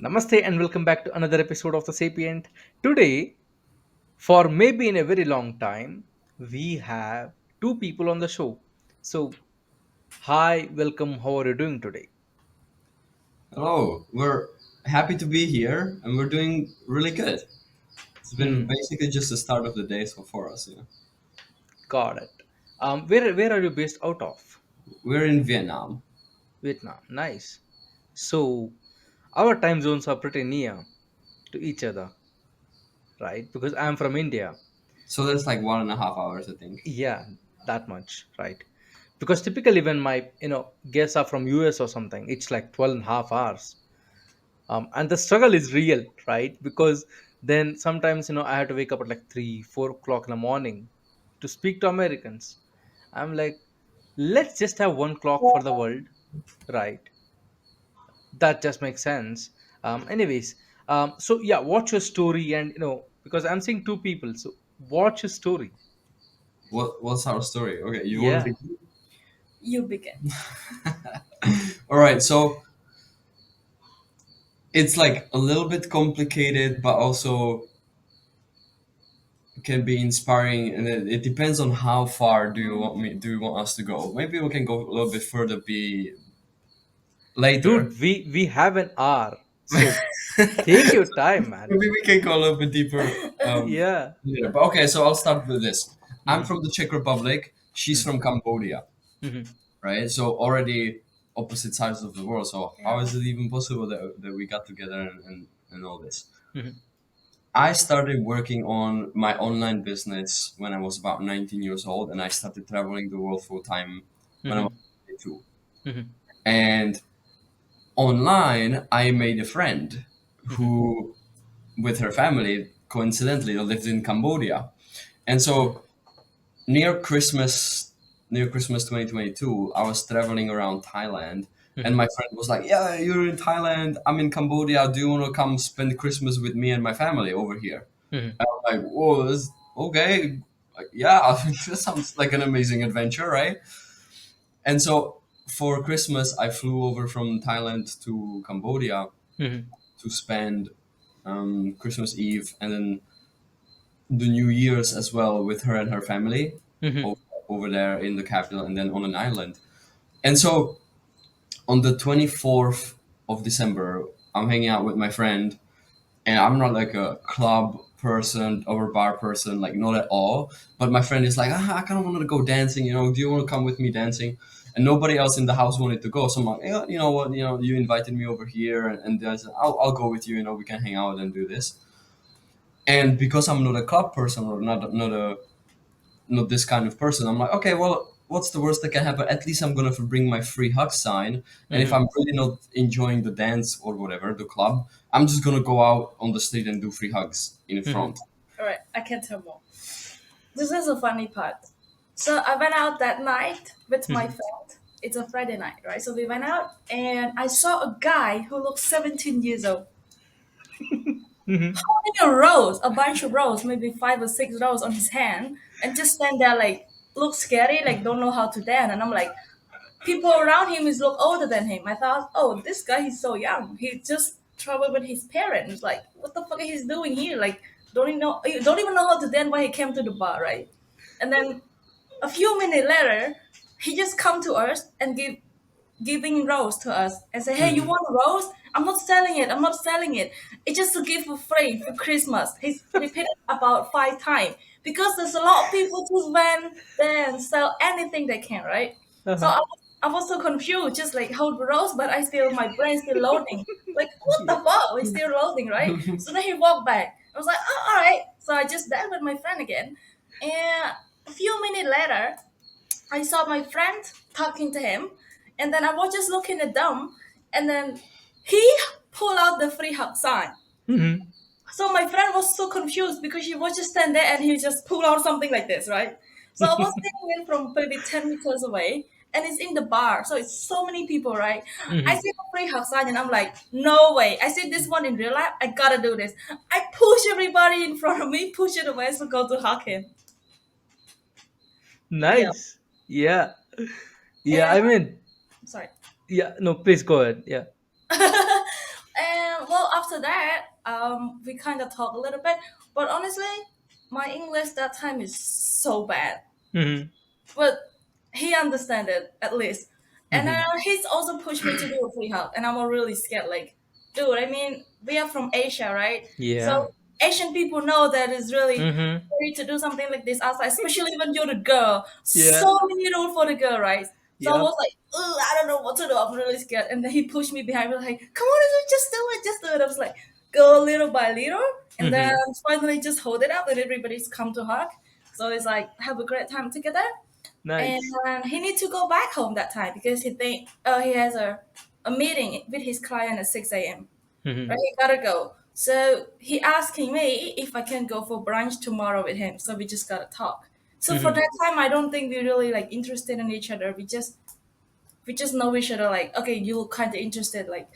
Namaste and welcome back to another episode of The Sapient. Today, for maybe in a very long time, we have two people on the show. So, hi, welcome. How are you doing today? Hello, we're happy to be here and we're doing really good. It's been Hmm, basically just the start of the day so for us. got it. Where are you based out of? We're in Vietnam, Vietnam. Nice. So, our time zones are pretty near to each other, right? Because I'm from India. so that's like 1.5 hours, I think. Yeah, that much, right? Because typically when my guests are from US or something, it's like 12 and a half hours. And the struggle is real, right? Because then sometimes I had to wake up at like 3 4 o'clock in the morning to speak to Americans. I'm like, let's just have one clock for the world, right? That just makes sense. Anyways, so yeah, what's your story? And because I'm seeing two people, so what's your story? What's our story? Okay, you want to Yeah. begin? You begin. All right, so it's like a little bit complicated, but also can be inspiring, and it depends on how far do you want us to go? Maybe we can go a little bit further, be later. Dude, we have an hour, so take your time, man. Maybe we can go a little bit deeper. Yeah. Later. But okay, so I'll start with this. I'm Mm-hmm. from the Czech Republic. She's from Cambodia, Mm-hmm. right? So already opposite sides of the world. So how Yeah. is it even possible that we got together and all this? Mm-hmm. I started working on my online business when I was about 19 years old, and I started traveling the world full time when I was Mm-hmm. 22. Mm-hmm. And online, I made a friend Mm-hmm. who, with her family, coincidentally, lived in Cambodia. And so near Christmas, near Christmas 2022, I was traveling around Thailand, and Mm-hmm. my friend was like, "Yeah, you're in Thailand. I'm in Cambodia. Do you want to come spend Christmas with me and my family over here?" Mm-hmm. And I'm like, "Whoa, okay, like, yeah, that sounds like an amazing adventure, right?" And so for Christmas, I flew over from Thailand to Cambodia Mm-hmm. to spend Christmas Eve and then the New Year's as well with her and her family Mm-hmm. over, over there in the capital and then on an island. And so on the 24th of December, I'm hanging out with my friend, and I'm not like a club person or a bar person, like not at all. But my friend is like, I kind of wanted to go dancing, do you want to come with me dancing? And nobody else in the house wanted to go. So I'm like, yeah, you know what, you invited me over here, and I said, I'll go with you, we can hang out and do this. And because I'm not a club person or not this kind of person. I'm like, okay, well, what's the worst that can happen? At least I'm gonna bring my free hug sign, and if Mm-hmm. I'm really not enjoying the dance or whatever, the club, I'm just gonna go out on the street and do free hugs in Mm-hmm. front. All right, I can tell more. This is a funny part. So I went out that night with my Mm-hmm. friend. It's a Friday night, right? So we went out and I saw a guy who looked 17 years old. Mm-hmm. Holding a rose, a bunch of rose, maybe 5 or 6 rose on his hand, and just stand there like, look scary, like don't know how to dance. And I'm like, people around him is look older than him. I thought, oh, this guy he's so young. He just traveled with his parents. Like, what the fuck is he doing here? Like, don't even know how to dance why he came to the bar, right? And then a few minutes later, he just come to us and giving rose to us and say, hey, you Mm-hmm. want a rose? I'm not selling it. I'm not selling it. It's just to give for free for Christmas. He's repeated about 5 times because there's a lot of people who went there and sell anything they can, right? So Uh-huh. I was so confused, just like hold the rose, but my brain still loading. Like, what Yeah. the fuck? We're still loading, right? So then he walked back. I was like, oh, all right. So I just danced with my friend again. And a few minutes later, I saw my friend talking to him, and then I was just looking at them, and then he pulled out the free hug sign. Mm-hmm. So my friend was so confused because she was just stand there and he just pulled out something like this, right? So I was seeing it from maybe 10 meters away, and it's in the bar, so it's so many people, right? I Mm-hmm. see the free hug sign, and I'm like, no way! I see this one in real life. I gotta do this. I push everybody in front of me, push it away, so go to hug him. Yeah, Nice. Yeah. Yeah. and I mean, sorry. yeah. No, please go ahead. Yeah. And well, after that, we kind of talk a little bit. But honestly, my English that time is so bad. Mm-hmm. But he understand it at least, and Mm-hmm. he's also pushed me to do a free hug, and I'm really scared. Like, dude, I mean, we are from Asia, right? Yeah. So Asian people know that it's really Mm-hmm. scary to do something like this outside, especially when you're the girl. Yeah. So many rules for the girl, right? So I Yep. was like, ugh, I don't know what to do. I'm really scared. And then he pushed me behind me, like, come on, just do it, just do it. I was like, go little by little. And then Mm-hmm. finally just hold it up and everybody's come to hug. So it's like, have a great time together. And Nice. he need to go back home that time because he think he has a meeting with his client at 6 a.m. Mm-hmm. Right, he gotta go. So he asking me if I can go for brunch tomorrow with him. So we just gotta talk. So for Mm-hmm. that time, I don't think we really like interested in each other. We just know each other. Like, okay, you look kind of interested, like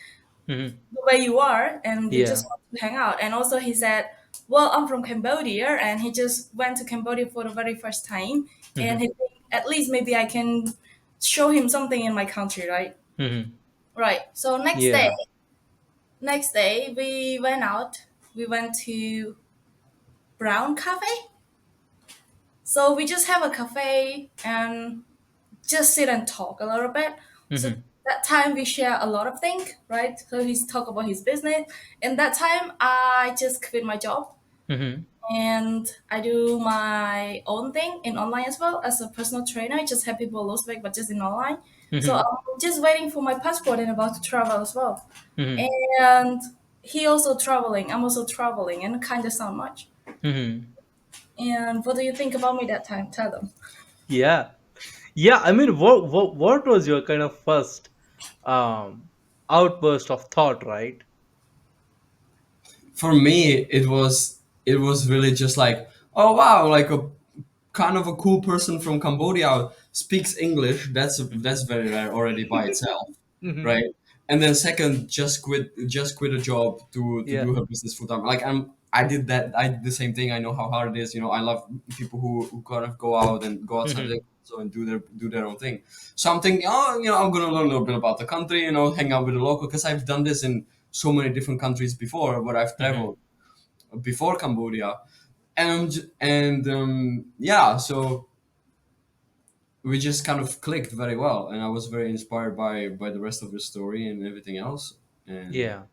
Mm-hmm. the way you are, and we Yeah. just want to hang out. And also, he said, "Well, I'm from Cambodia, and he just went to Cambodia for the very first time, and Mm-hmm. he think at least maybe I can show him something in my country, right?" Mm-hmm. Right. So Yeah. next day we went out. We went to Brown Cafe. So we just have a cafe and just sit and talk a little bit. So Mm-hmm. that time we share a lot of things, right? So he's talk about his business. And that time I just quit my job Mm-hmm. and I do my own thing in online as well as a personal trainer. I just help people lose weight, but just in online. So Mm-hmm. I'm just waiting for my passport and about to travel as well. Mm-hmm. And he also traveling. I'm also traveling, and kind of sound much. Mm-hmm. And what do you think about me that time? Tell them. Yeah. Yeah. I mean, what was your kind of first um outburst of thought, right? For me, it was really just like, oh wow, like a kind of a cool person from Cambodia speaks English. That's very rare already by itself, Mm-hmm. right? And then second, just quit a job to Yeah. do her business full time. Like I did that. I did the same thing. I know how hard it is. I love people who kind of go out and go outside Mm-hmm. their so and do their own thing. So I'm thinking, oh, I'm gonna learn a little bit about the country. Hang out with the local because I've done this in so many different countries before where I've Mm-hmm. traveled before Cambodia, and yeah, so we just kind of clicked very well, and I was very inspired by the rest of the story and everything else. And Yeah.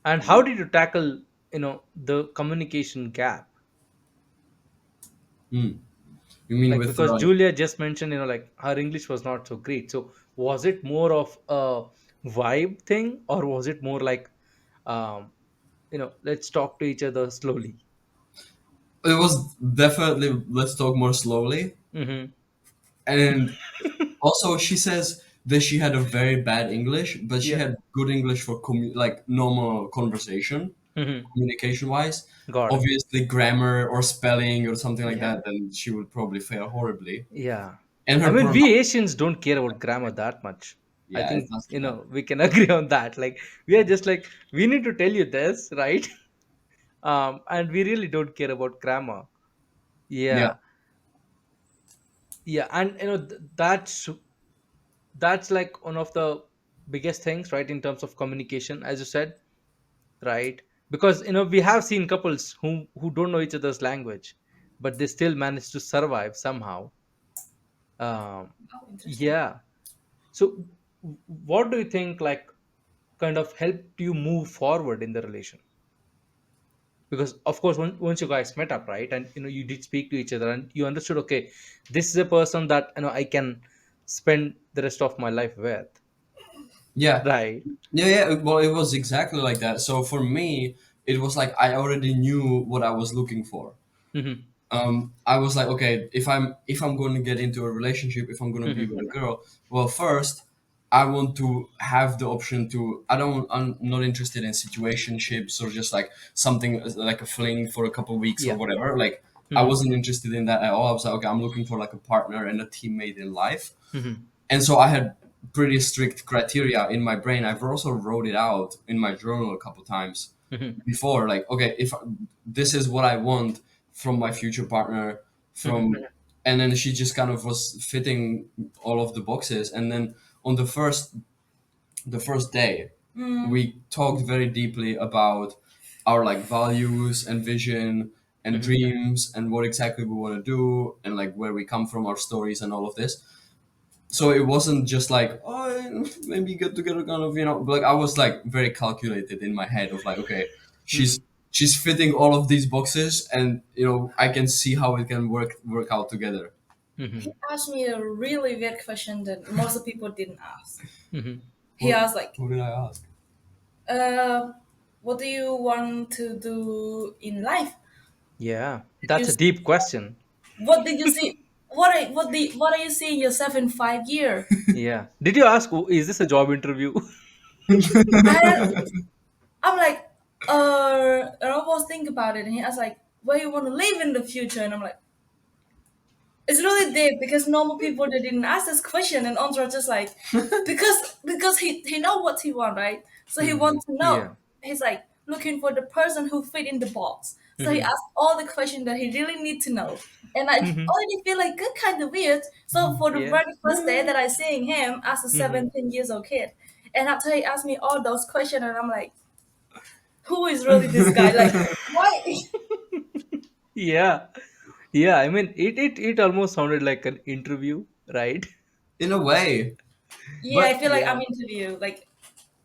And how did you tackle, the communication gap? hmm, you mean Like, with because Julia just mentioned, like her English was not so great. So was it more of a vibe thing, or was it more like, um, let's talk to each other slowly? it was definitely let's talk more slowly. Mm-hmm. And also, she says that she had a very bad English, but she Yeah. had good English for like normal conversation, Mm-hmm. communication wise. Got it. Obviously, grammar or spelling or something like Yeah. that, then she would probably fail horribly. Yeah. And I her mean, we Asians don't care about grammar that much. I yeah, it think, doesn't matter. we can agree on that. Like, we are just like, we need to tell you this, right? And we really don't care about grammar. Yeah, Yeah. Yeah. And, that's like one of the biggest things, right, in terms of communication, as you said, right? Because, we have seen couples who don't know each other's language, but they still manage to survive somehow. Um, Oh, interesting. yeah. So, what do you think, like, kind of helped you move forward in the relation? Because, of course, once you guys met up, right, and you did speak to each other, and you understood, okay, this is a person that I can spend the rest of my life with, yeah, right? yeah. Well, it was exactly like that. So for me, it was like I already knew what I was looking for. Mm-hmm. I was like, okay, if I'm going to get into a relationship, if I'm going to be Mm-hmm. with a girl, well, first I want to have the option to. I'm not interested in situationships or just like something like a fling for a couple weeks or Yeah. whatever. Like I Mm-hmm. wasn't interested in that at all. I was like, okay, I'm looking for like a partner and a teammate in life. Mm-hmm. And so I had pretty strict criteria in my brain. I've also wrote it out in my journal a couple times Mm-hmm. before, like, okay, if this is what I want from my future partner, Mm-hmm. from and then she just kind of was fitting all of the boxes. And then on the first day Mm, we talked very deeply about our like values and vision and Mhm. dreams and what exactly we want to do and like where we come from, our stories and all of this. So it wasn't just like, oh, maybe get together kind of, but like I was like very calculated in my head of like, okay, she's Mhm. she's fitting all of these boxes, and I can see how it can work out together. Mhm. Asked me a really weird question that most of people didn't ask. Mhm. He what, asked like, what did I ask? uh, "What do you want to do in life? Yeah, Did you that's a see, deep question. what did you see? What are you seeing yourself in 5 years?" Yeah. Did you ask, is this a job interview? I I'm like, and I was thinking about it, and he asked like, "Where you want to live in the future?" And I'm like, it's really deep because normal people they didn't ask this question, and Ondra just like, because he know what he want, right? So he Mhm. wants to know. Yeah. He's like looking for the person who fit in the box. So he Mhm. asked all the questions that he really need to know, and I Mhm. already feel like good kind of weird. So for the Yeah. very first day that I seeing him as a Mhm. 17 years old kid, and after he asked me all those questions, and I'm like, who is really this guy? Like, why? Yeah. Yeah, I mean, it almost sounded like an interview, right? In a way, Yeah, but I feel like I'm Yeah. interviewed. Like,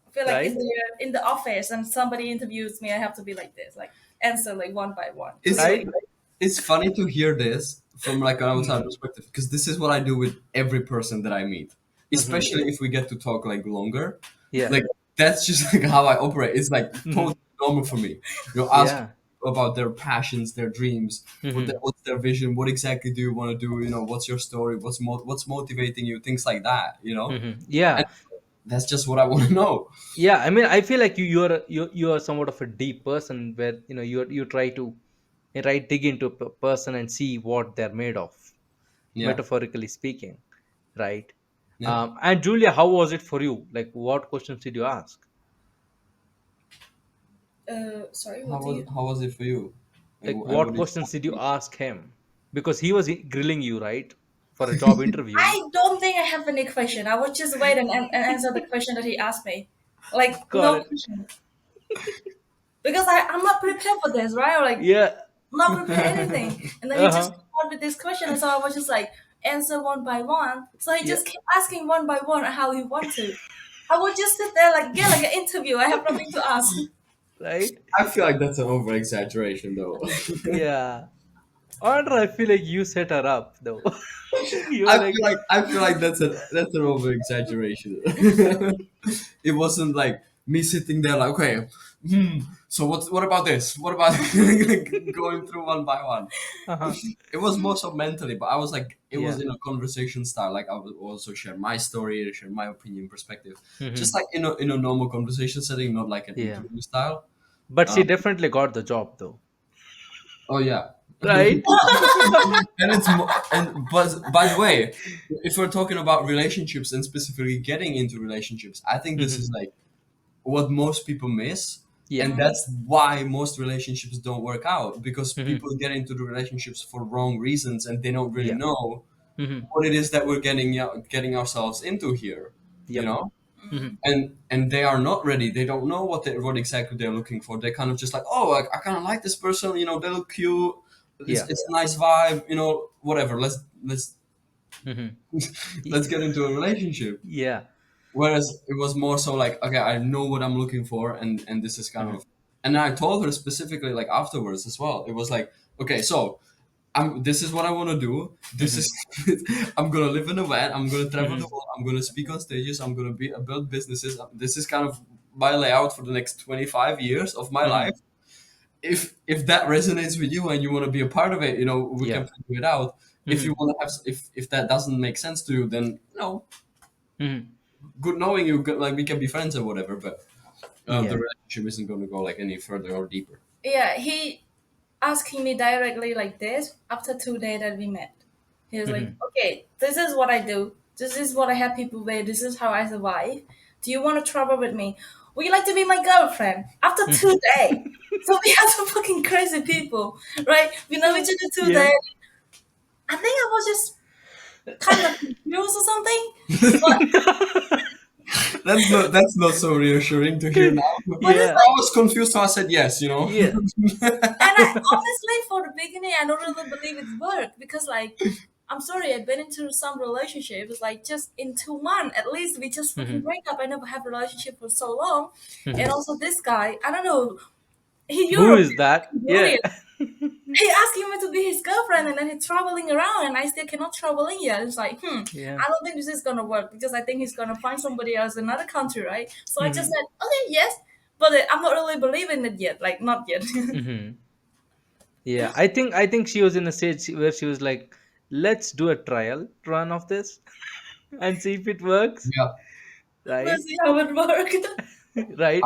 I feel like Right? in the office and somebody interviews me, I have to be like this, like answer like one by one. it's Really? Right? it's funny to hear this from like an outside Mhm. perspective, because this is what I do with every person that I meet, Mhm. especially if we get to talk like longer. Yeah. Like that's just like how I operate. It's like totally Mhm. normal for me. Asking Yeah. about their passions, their dreams, Mhm. what's their vision, what exactly do you want to do? What's your story? What's motivating you? Things like that. Mhm. And Yeah. that's just what I want to know. Yeah, I mean, I feel like you are somewhat of a deep person where you try to dig into a person and see what they're made of, Yeah, metaphorically speaking, right? yeah. And Julia, how was it for you? Like, what questions did you ask? Sorry, How what do was you? how was it for you? Like, And what what did questions did you ask him? Because he was grilling you, right, for a job interview. I don't think I have any question. I would just wait and answer the question that he asked me. Like, Got no it. question. Because I'm not prepared for this, right? Or like, Yeah. not prepare anything. And then he just Uh-huh. came out with this question, and so I was just like, answer one by one. So he Yeah. just kept asking one by one how he want to. I would just sit there like, yeah, like an interview. I have nothing to ask. Right. I feel like that's an over exaggeration, though. Yeah. Or I feel like you set her up though. You were I like, feel like that's an over exaggeration. It wasn't like me sitting there like, okay, so what about this? What about like going through one by one? uh-huh. It was more so mentally, but I was like, it was Yeah. in a conversation style. Like I would also share my story, share my opinion, perspective, just Hmm. like in a normal conversation setting, not like an Yeah. interview style. But she Um, definitely got the job though. oh yeah. Right? And but by the way, if we're talking about relationships and specifically getting into relationships, I think this Hmm. is like what most people miss, Yeah. and that's why most relationships don't work out, because Hmm. people get into the relationships for wrong reasons and they don't really Yeah. know Hmm. what it is that we're getting ourselves into here, you Yep. know. Hmm. And they are not ready. They don't know what exactly they're looking for. They're kind of just like, oh, I kind of like this person. They look cute. It's Yeah. it's a nice vibe. Whatever. Let's Hmm. let's get into a relationship. Yeah. Whereas it was more so like, okay, I know what I'm looking for, and this is kind Hmm. of. And I told her specifically like afterwards as well. It was like, okay, so this is what I want to do. This Hmm. is I'm gonna live in a van. I'm gonna travel Hmm. the world. I'm gonna speak on stages. I'm gonna build businesses. This is kind of my layout for the next 25 years of my life. Hmm. If that resonates with you and you want to be a part of it, we can Yeah. figure it out. If you Hmm. want to have, if that doesn't make sense to you, then Hmm. good knowing you. Like we can be friends or whatever. But the Yeah. relationship isn't going to go like any further or deeper. Yeah, he asking me directly like this after 2 days that we met. He was like, Hmm. okay, this is what I do. This is what I have people with. This is how I survive. Do you want to travel with me? Would you like to be my girlfriend? After Hmm. 2 days. So we have some fucking crazy people, right? We know each other two Yeah. days. I think I was just kind of confused or something. But That's not so reassuring to hear now. But it's Yeah, I was confused, so I said yes. You know. yeah. And I honestly, for the beginning, I don't really believe it's work because, like, I'm sorry, I've been into some relationships, like, just in 2 months, at least we just fucking Mhm, break up. I never have a relationship for so long. And mhm. also, this guy, I don't know, he Who Europe, is that? Yeah. brilliant. He asking me to be his girlfriend, and then he's traveling around, and I still cannot travel in yet. It's like, Yeah. I don't think this is gonna work because I think he's gonna find somebody else in another country, right? So I just Hmm. said, okay, yes, but I'm not really believing it yet, like, not yet. Hmm. Yeah, I think she was in a stage where she was like, let's do a trial run of this and see if it works, Yeah, right? Let's see how it works. Right.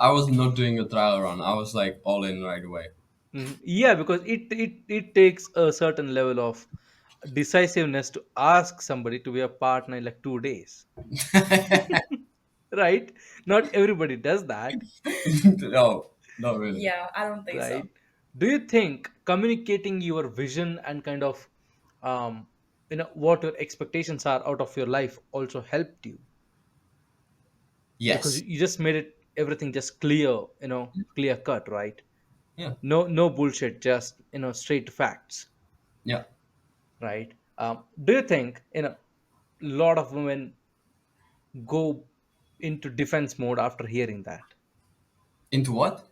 I was not doing a trial run. I was like all in right away. Mhm. Yeah, because it takes a certain level of decisiveness to ask somebody to be a partner in like 2 days, right? Not everybody does that, No, not really. Yeah, I don't think so. right? Do you think communicating your vision and kind of what your expectations are out of your life also helped you, because Yes. you just made it everything just clear, clear cut, right? Yeah. No bullshit, just straight facts, Yeah. right? Do you think a lot of women go into defense mode after hearing that, Into what?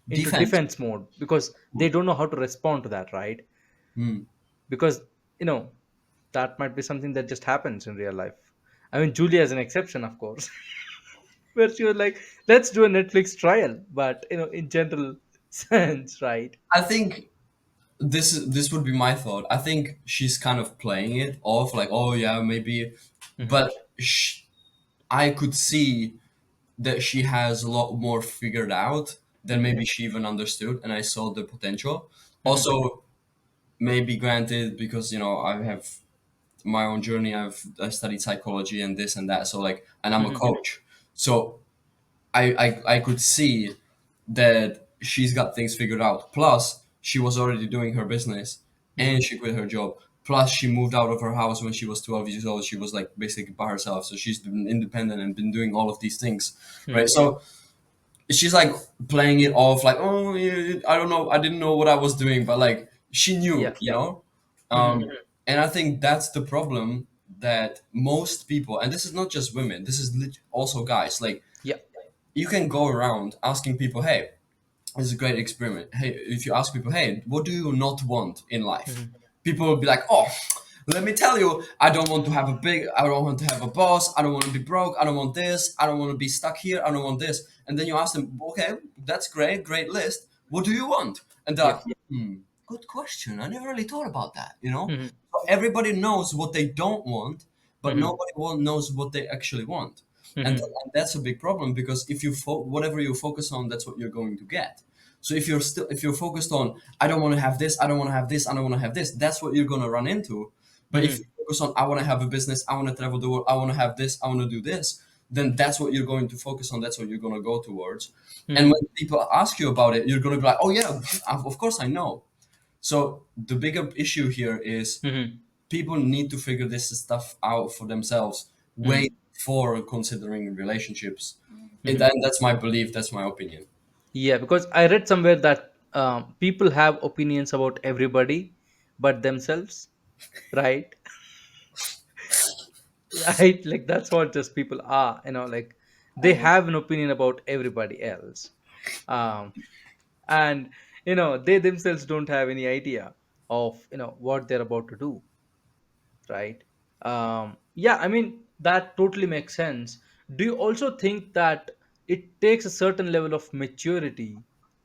into Defense. defense mode, because they don't know how to respond to that, right? Hmm. Because you know that might be something that just happens in real life. I mean, Julia is an exception, of course, where she was like, let's do a Netflix trial, but in general sense, right? I think this would be my thought. I think she's kind of playing it off, like, oh yeah, maybe, Hmm. but I could see that she has a lot more figured out than Hmm. maybe she even understood, and I saw the potential. Hmm. Also, maybe granted, because I have my own journey. I studied psychology and this and that. So like, and I'm a Hmm. coach. So I could see that she's got things figured out. Plus, she was already doing her business, Hmm. and she quit her job. Plus, she moved out of her house when she was 12 years old. She was like basically by herself. So she's been independent and been doing all of these things, right? Hmm. So she's like playing it off like, oh, yeah, I don't know, I didn't know what I was doing, but like she knew, Yeah. Hmm. and I think that's the problem, that most people, and this is not just women, this is also guys, like Yeah. you can go around asking people, hey, this is a great experiment. Hey, if you ask people, hey, what do you not want in life? Hmm. People will be like, oh, let me tell you, I don't want to have a boss. I don't want to be broke. I don't want this. I don't want to be stuck here. I don't want this. And then you ask them, okay, that's great, great list. What do you want? And they're Yeah. like, good question. I never really thought about that, you know? Hmm. So everybody knows what they don't want, but Hmm. nobody knows what they actually want. Hmm. And that's a big problem, because if you whatever you focus on, that's what you're going to get. So if you're focused on, I don't want to have this, I don't want to have this, I don't want to have this, that's what you're going to run into. But if you Hmm. focus on, I want to have a business, I want to travel the world, I want to have this, I want to do this, then that's what you're going to focus on, that's what you're going to go towards. And Hmm. when people ask you about it, you're going to be like, oh yeah, of course I know. So the bigger issue here is, Hmm. people need to figure this stuff out for themselves Hmm. way before considering relationships. Hmm. And that's my belief, that's my opinion. Yeah, because I read somewhere that people have opinions about everybody but themselves, right? Right, like that's what just people are, like they have an opinion about everybody else, um and they themselves don't have any idea of what they're about to do, right? Yeah, I mean that totally makes sense. Do you also think that it takes a certain level of maturity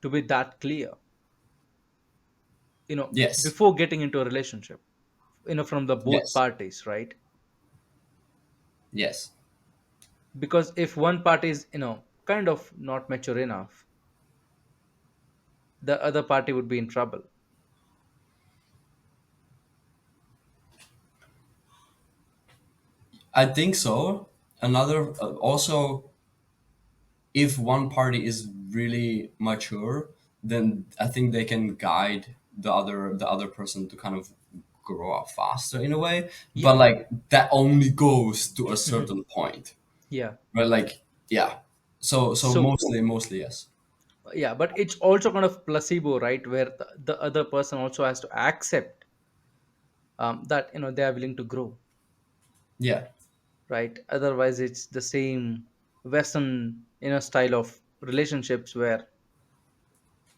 to be that clear, Yes. before getting into a relationship, from the both Yes. parties, right? Yes. Because if one party is kind of not mature enough, the other party would be in trouble. I think so. Another also, if one party is really mature, then I think they can guide the other person to kind of grow up faster in a way. Yeah. But like that only goes to a Mhm. certain point. Yeah. right? Like, yeah. So So mostly yes. yeah, but it's also kind of placebo, right, where the other person also has to accept that they are willing to grow, Yeah, right? Otherwise it's the same western style of relationships where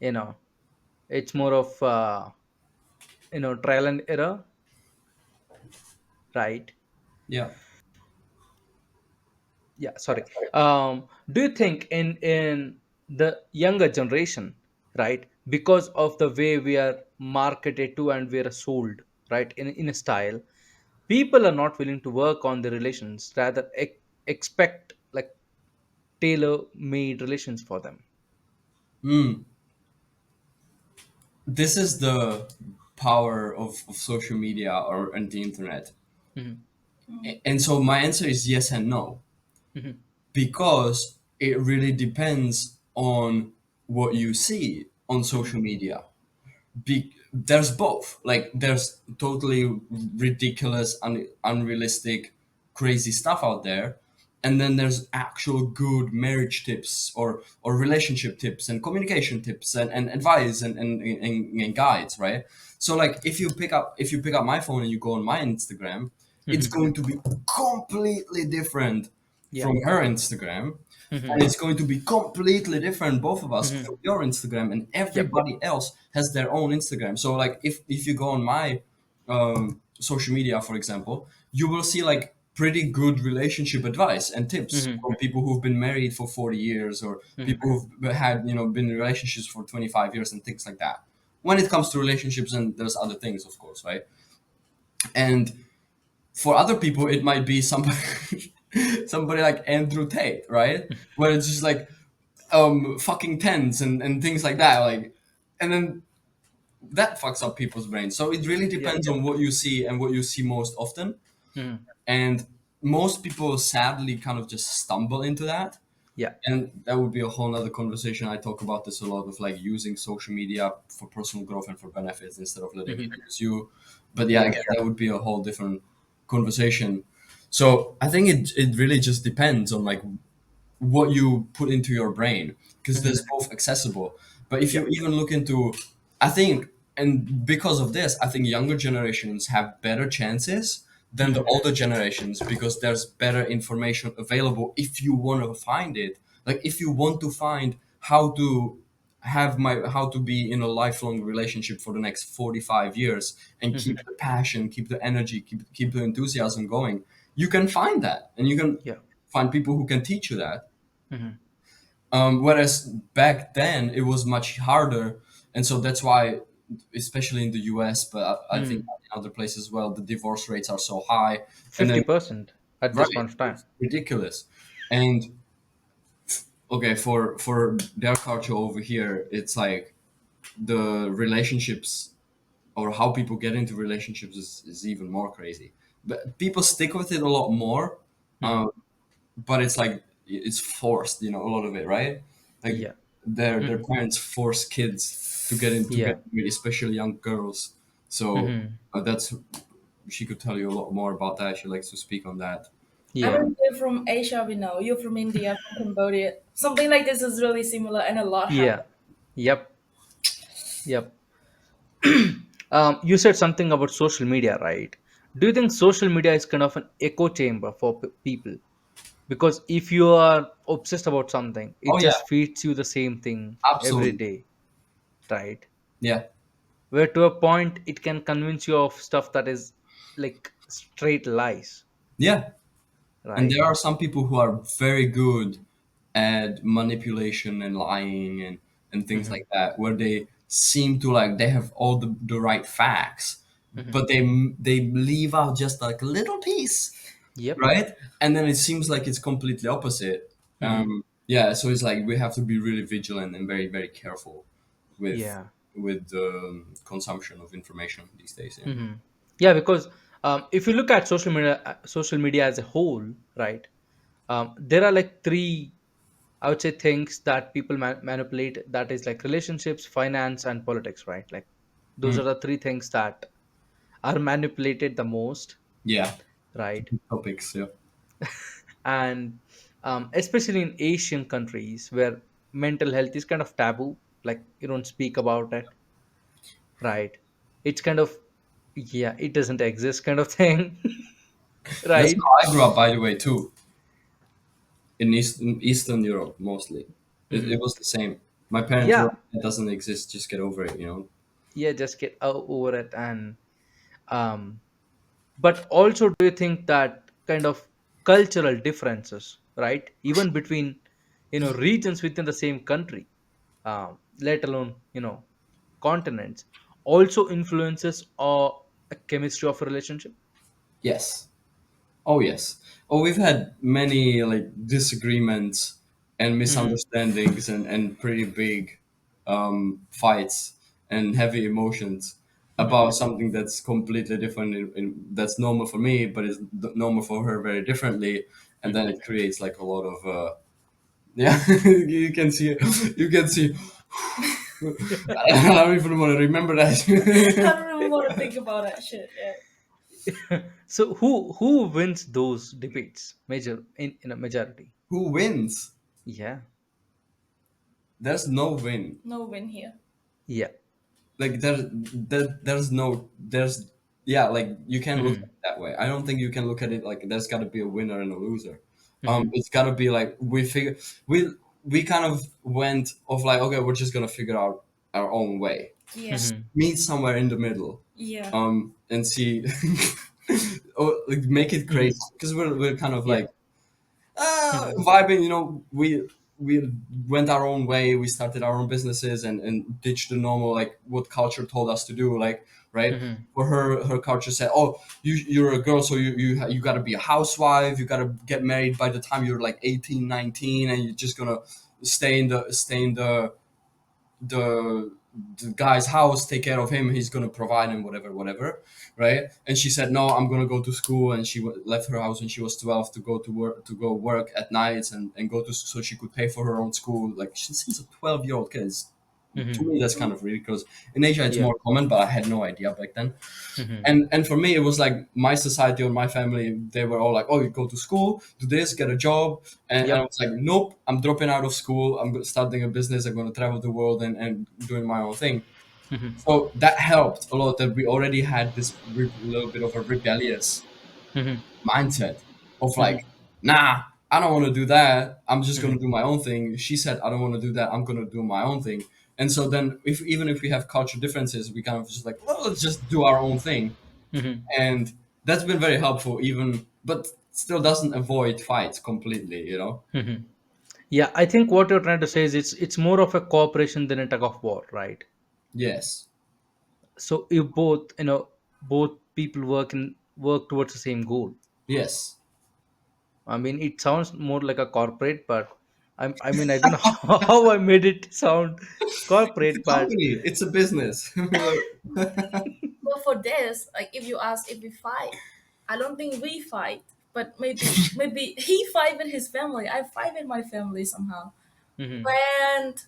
you know it's more of trial and error, right? yeah. Yeah, sorry. Do you think in the younger generation, right, because of the way we are marketed to and we are sold, right, in a style, people are not willing to work on the relations, rather expect like tailor made relations for them. Mm. This is the power of social media or and the internet. Hmm. And so my answer is yes and no, Hmm. because it really depends on what you see on Hmm. social media. There's both. Like, there's totally ridiculous, unrealistic, crazy stuff out there, and then there's actual good marriage tips or relationship tips and communication tips and advice and guides, right? So like, if you pick up my phone and you go on my Instagram, it's Hmm. going to be completely different Yeah. from her Instagram, Hmm. and it's going to be completely different, both of us, Hmm. from your Instagram, and Yep. everybody else has their own Instagram. So like, if you go on my social media, for example, you will see like pretty good relationship advice and tips Hmm. from people who've been married for 40 years, or Hmm. people who've had, been in relationships for 25 years and things like that, when it comes to relationships. And there's other things, of course, right? And for other people it might be somebody somebody like Andrew Tate, right? Where it's just like fucking tens and things like that, like, and then that fucks up people's brains. So it really Yep. depends on what you see and what you see most often. Hmm. And most people sadly kind of just stumble into that. Yeah. And that would be a whole nother conversation. I talk about this a lot, of like using social media for personal growth and for benefits instead of letting it Hmm. use you. But yeah, Yeah. again, that would be a whole different conversation. So I think it really just depends on like what you put into your brain, because Hmm. there's both accessible. But if Yeah. you even look into, I think, and because of this, I think younger generations have better chances than the Hmm. older generations, because there's better information available if you want to find it. Like, if you want to find how to be in a lifelong relationship for the next 45 years and keep Hmm. the passion, keep the energy, keep the enthusiasm going, you can find that, and you can Yeah. find people who can teach you that. Hmm. Whereas back then it was much harder, and so that's why, especially in the U.S., but I think Hmm. in other places as well, the divorce rates are so high, and then 50% at this right, point of time. it's ridiculous. And okay, for their culture over here, it's like the relationships, or how people get into relationships, is even more crazy. But people stick with it a lot more. Hmm. But it's like it's forced, a lot of it, right? Like, Yeah. their Hmm. parents force kids to get Yeah. married, especially young girls. So Hmm. that's she could tell you a lot more about that. She likes to speak on that. I Yeah. mean, you're from Asia, we know. You're from India, from Cambodia. Something like this is really similar, and a lot Yeah. happens. Yep. Yep. You said something about social media, right? Do you think social media is kind of an echo chamber for people? Because if you are obsessed about something, Oh it yeah, just feeds you the same thing every absolutely. day, right? Yeah, Where to a point it can convince you of stuff that is like straight lies, yeah. And right? there are some people who are very good at manipulation and lying and things Hmm. like that, where they seem to, like, they have all the right facts, Hmm. but they leave out just like a little piece, Yep. right? And then it seems like it's completely opposite. Hmm. Yeah, so it's like we have to be really vigilant and very, very careful with Yeah. the consumption of information these days. Yeah. Hmm. Yeah, because if you look at social media as a whole, right? There are like three, I would say, things that people manipulate. That is like relationships, finance, and politics, right? Like those Mm. are the three things that are manipulated the most, Yeah. right? Topics. Yeah. And especially in Asian countries where mental health is kind of taboo. Like you don't speak about it, right? It's kind of, yeah, it doesn't exist kind of thing. That's Right. how I grew up, by the way, too, in Eastern Europe mostly. It Hmm. was the same. My parents were, Yeah, it doesn't exist, just get over it, you know? yeah, just get over it. And but also, do you think that kind of cultural differences, right, even between regions within the same country, let alone continents, also influences a chemistry of a relationship? Yes. Oh yes. Oh, we've had many like disagreements and Hmm. misunderstandings and pretty big fights and heavy emotions Hmm. about something that's completely different that's normal for me, but is normal for her very differently, and then Hmm. it creates like a lot of yeah. You can see, you can see. I don't even want to remember I that. don't even want to think about that shit. Yeah. So who wins those debates major in a majority? Who wins? Yeah. There's no win. No win here. Yeah. Like there's no there's yeah, like you can't look at Hmm. it that way. I don't think you can look at it like there's got to be a winner and a loser. Hmm. It's got to be like we we kind of went of like, okay, we're just gonna figure out our own way, Yeah. Hmm. meet somewhere in the middle, Yeah. and see, or like make it Hmm. crazy because we're kind of Yeah. like Hmm. vibing. You know, we went our own way. We started our own businesses and ditched the normal like what culture told us to do. Like right Hmm. for her culture said, oh, you're a girl, so you got to be a housewife. You got to get married by the time you're like 18, 19, and you're just gonna stay in the the guy's house, take care of him, he's gonna provide him whatever, whatever, right? And she said, no, I'm gonna go to school, and she left her house when she was 12 to go to work, to go work at nights and go to, so she could pay for her own school. Like since a 12-year-old kid, to Hmm. me that's kind of ridiculous. In Asia it's Yeah. more common, but I had no idea back then. Hmm. And for me it was like my society or my family, they were all like, oh, you go to school, do this, get a job, and I Yep. was like, nope, I'm dropping out of school, starting a business, I'm going to travel the world and doing my own thing. Hmm. So that helped a lot, that we already had this little bit of a rebellious Hmm. mindset of Hmm. like, nah, I don't want to do that, I'm just going Hmm. to do my own thing. She said, I don't want to do that, I'm going to do my own thing. And so then if even if we have culture differences, we kind of just like, well, let's just do our own thing. Hmm. And that's been very helpful, even, but still doesn't avoid fights completely, you know. Hmm. Yeah, I think what you're trying to say is it's more of a cooperation than a tug of war, right? Yes. So you both, both people work towards the same goal. Yes. I mean, it sounds more like a corporate, but I mean, I don't know how I made it sound It's a corporate, but company, it's a business. But for this, like if you ask if we fight, I don't think we fight. But maybe he fight with his family. I fight with my family somehow. hmm. And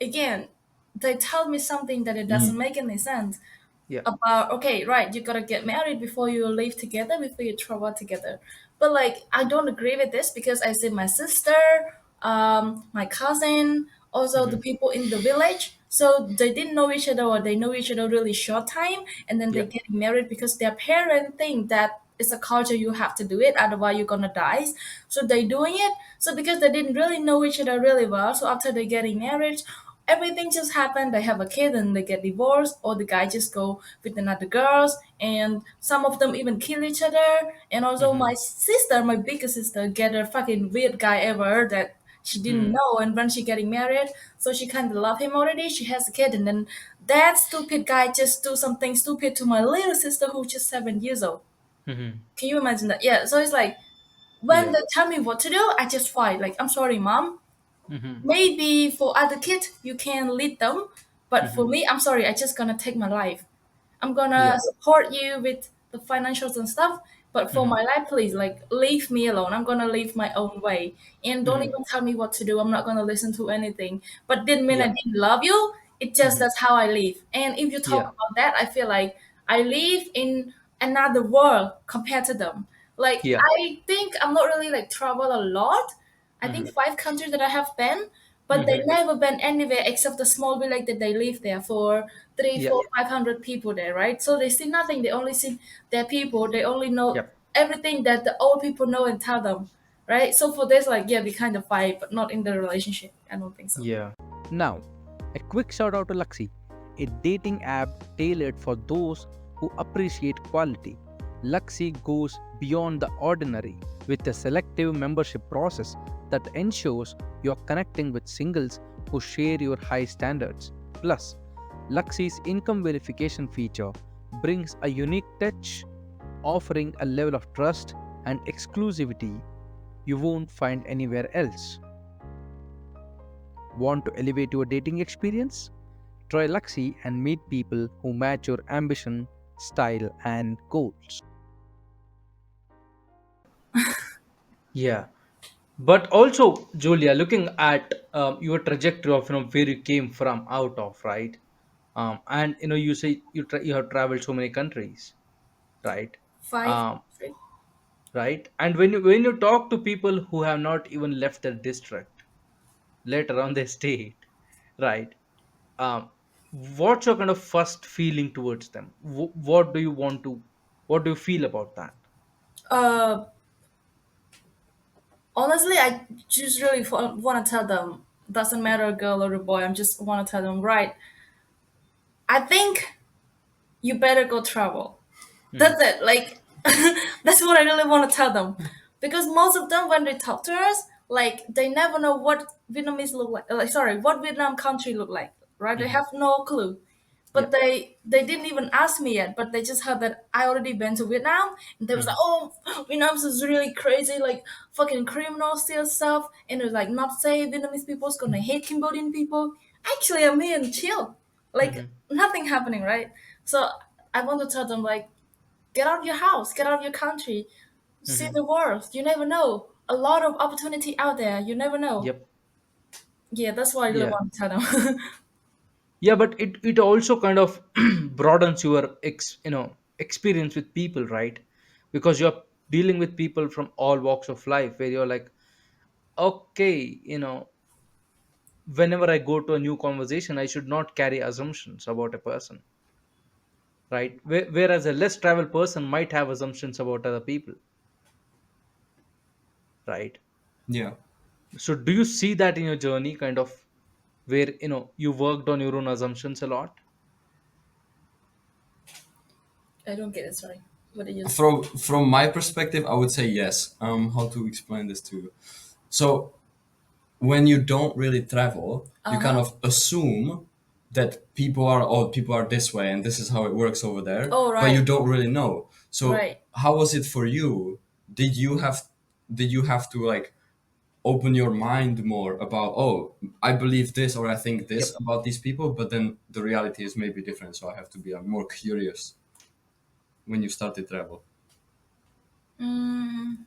again, they tell me something that it doesn't Mm. make any sense. Yeah. About okay, right, you gotta get married before you live together, before you travel together. But like I don't agree with this because I see my sister, my cousin, also the Hmm. people in the village, so they didn't know each other or they know each other really short time, and then they Yeah. get married because their parents think that it's a culture, you have to do it, otherwise you're gonna die. So they doing it. So because they didn't really know each other really well, so after they getting married, everything just happened. They have a kid and they get divorced, or the guy just go with another girls, and some of them even kill each other. And also Hmm. my sister, my biggest sister, get a fucking weird guy ever that she didn't Hmm. know, and when she getting married, so she kind of love him already. She has a kid, and then that stupid guy just do something stupid to my little sister who's just 7 years old. Hmm. Can you imagine that? Yeah. So it's like when Yeah. they tell me what to do, I just fight. Like, I'm sorry, mom. Hmm. Maybe for other kids you can lead them, but for Hmm. me, I'm sorry, I just gonna take my life. I'm Yeah. gonna support you with the financials and stuff, but for Hmm. my life, please, like, leave me alone. I'm gonna live my own way, and don't Hmm. even tell me what to do. I'm not gonna listen to anything. But didn't mean I Yeah. didn't love you. It just Hmm. that's how I live. And if you talk Yeah. about that, I feel like I live in another world compared to them. Like Yeah. I think I'm not really like travel a lot, I think Hmm. 5 countries that I have been, but they Hmm. never been anywhere except the small village that they live there for three, Yeah. four, 500 people there, right? So they see nothing. They only see their people. They only know Yep. everything that the old people know and tell them, right? So for this, like, yeah, we kind of fight, but not in the relationship. I don't think so. Yeah. Now, a quick shout out to Luxy, a dating app tailored for those who appreciate quality. Luxy goes beyond the ordinary with a selective membership process that ensures you're connecting with singles who share your high standards. Plus, Luxy's income verification feature brings a unique touch, offering a level of trust and exclusivity you won't find anywhere else. Want to elevate your dating experience? Try Luxy and meet people who match your ambition, style, and goals. Yeah. But also, Julia, looking at your trajectory of where you came from out of, right? And you say you have traveled so many countries, right? Five. Um, right. And when you talk to people who have not even left their district, let alone their state, right? Um, what's your kind of first feeling towards them? What do you want to? What do you feel about that? Uh, Honestly, I just really want to tell them. Doesn't matter a girl or a boy. I just want to tell them, right? I think you better go travel. Hmm. That's it. Like, that's what I really want to tell them, because most of them, when they talk to us, like, they never know what Vietnamese look like. Like, sorry, what Vietnam country look like, right? They Hmm. have no clue. But Yep. they didn't even ask me yet. But they just heard that I already been to Vietnam, and they was like, Hmm. "Oh, Vietnam is really crazy, like fucking criminal still stuff." And it was like, not say Vietnamese people's gonna hate Cambodian people. Actually, I'm here and chill, like Hmm. nothing happening, right? So I want to tell them, like, get out of your house, get out of your country, see Hmm. the world. You never know. A lot of opportunity out there. You never know. Yep. Yeah, that's what I really Yeah. want to tell them. Yeah, but it also kind of broadens your experience with people, right? Because you're dealing with people from all walks of life, where you're like, okay, whenever I go to a new conversation, I should not carry assumptions about a person, right? Whereas a less traveled person might have assumptions about other people, right? Yeah. So do you see that in your journey, kind of, where you worked on your own assumptions a lot? I don't get it. Sorry. What did you say? From my perspective, I would say yes. How to explain this to you? So when you don't really travel, you Uh kind huh. of assume that people are this way and this is how it works over there, Oh but you right, don't really know. So right. how was it for you? Did you have did you have to like open your mind more about, oh, I believe this or I think this Yep. about these people, but then the reality is maybe different, so I have to be more curious when you start to travel? Mm,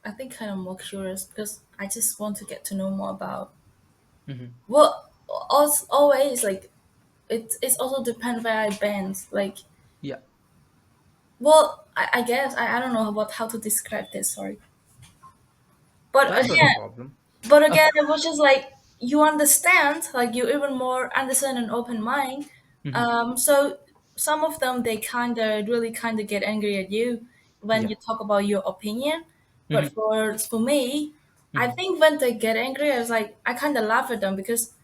I think kind of more curious because I just want to get to know more about. Hmm. Well, always like it's also depend where I been. Like, Yeah. well, I guess I don't know about how to describe this. Sorry, but That's not a again, problem. but again, it was just like you understand, like you even more understand and open mind. Hmm. So some of them they kind of really kind of get angry at you when Yeah. you talk about your opinion. But Hmm. for me, I Hmm. think when they get angry, I was like I kind of laugh at them because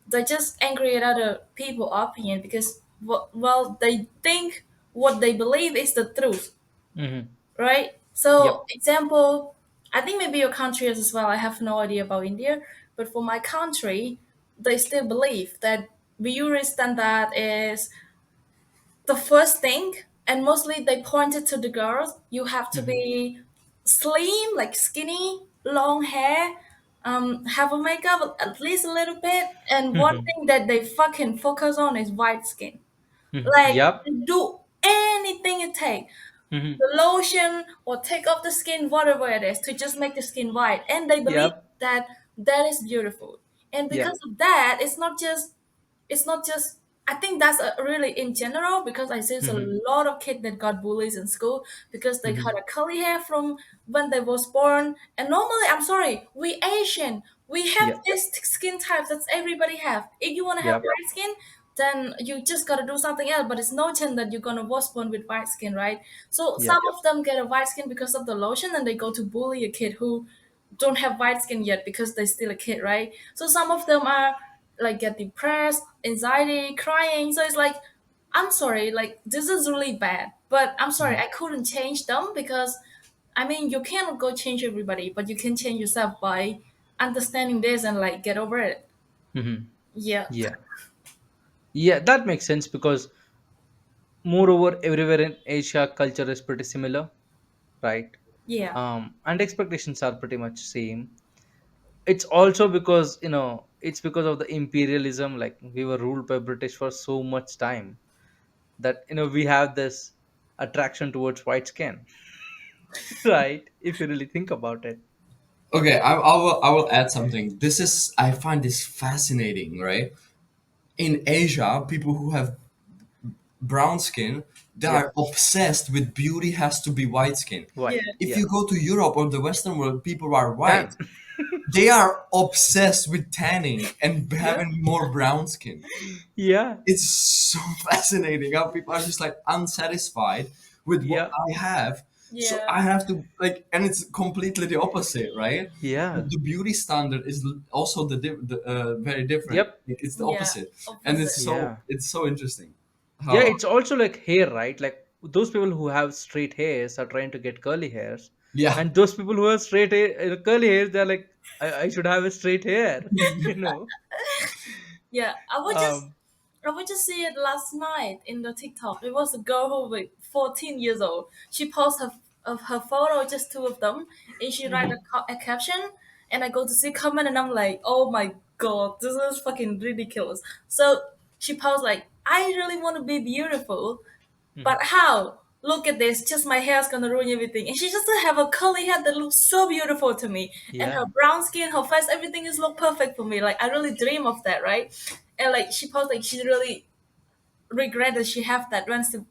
they're just angry at other people opinion because well they think what they believe is the truth, Hmm. right? So, Yep. example, I think maybe your country is as well. I have no idea about India, but for my country, they still believe that beauty standard is the first thing, and mostly they pointed to the girls. You have to Hmm. be slim, like skinny, long hair, have a makeup at least a little bit, and one Hmm. thing that they fucking focus on is white skin. Hmm. Like Yep. do anything it takes Hmm. the lotion or take off the skin, whatever it is, to just make the skin white. And they believe Yep. that that is beautiful. And Yeah. because of that, it's not just I think that's really in general because I see a Hmm. lot of kids that got bullies in school because they Hmm. had a curly hair from when they was born. And normally, I'm sorry, we Asian, we have Yep. this skin type that everybody have. If you want to have Yep. white skin, then you just gotta do something else. But it's no chance that you're gonna was born with white skin, right? So some Yep. of them get a white skin because of the lotion, and they go to bully a kid who don't have white skin yet because they're still a kid, right? So some of them are like get depressed, anxiety, crying. So it's like, I'm sorry, like this is really bad. But I'm sorry, I couldn't change them because I mean you cannot go change everybody, but you can change yourself by understanding this and like get over it. Hmm. Yeah. Yeah. Yeah, that makes sense because moreover, everywhere in Asia, culture is pretty similar, right? Yeah. And expectations are pretty much same. It's also because it's because of the imperialism. Like we were ruled by British for so much time that we have this attraction towards white skin, right? If you really think about it. Okay, I will add something. This is I find this fascinating, right? In Asia, people who have brown skin, they Yep. are obsessed with beauty has to be white skin. Yeah. White. If Yeah. you go to Europe or the Western world, people are Tan. white. They are obsessed with tanning and Yeah. having more brown skin. Yeah. It's so fascinating how people are just like unsatisfied with what Yeah. I have. So Yeah. I have to like, and it's completely the opposite, right? Yeah. The beauty standard is also very different. Yep. Like, it's the Yeah. opposite, and Opposite. Yeah. it's so interesting. Yeah, How it's also like hair, right? Like those people who have straight hairs are trying to get curly hairs, yeah. and those people who have straight hair, curly hairs, they're like, I should have a straight hair, you know. Yeah, Um. I would just see it last night in the TikTok. It was a girl who was 14 years old. She posted of her photo, just two of them, and she write Mhm. a caption. And I go to see comment, and I'm like, oh my god, this is fucking ridiculous. So she posts like, I really want to be beautiful, Mhm. but how? Look at this, just my hair's gonna ruin everything. And she just have a curly hair that looks so beautiful to me. And her Yeah. brown skin, her face, everything is look perfect for me. Like I really dream of that, right? And like she posted like she really regret that she have that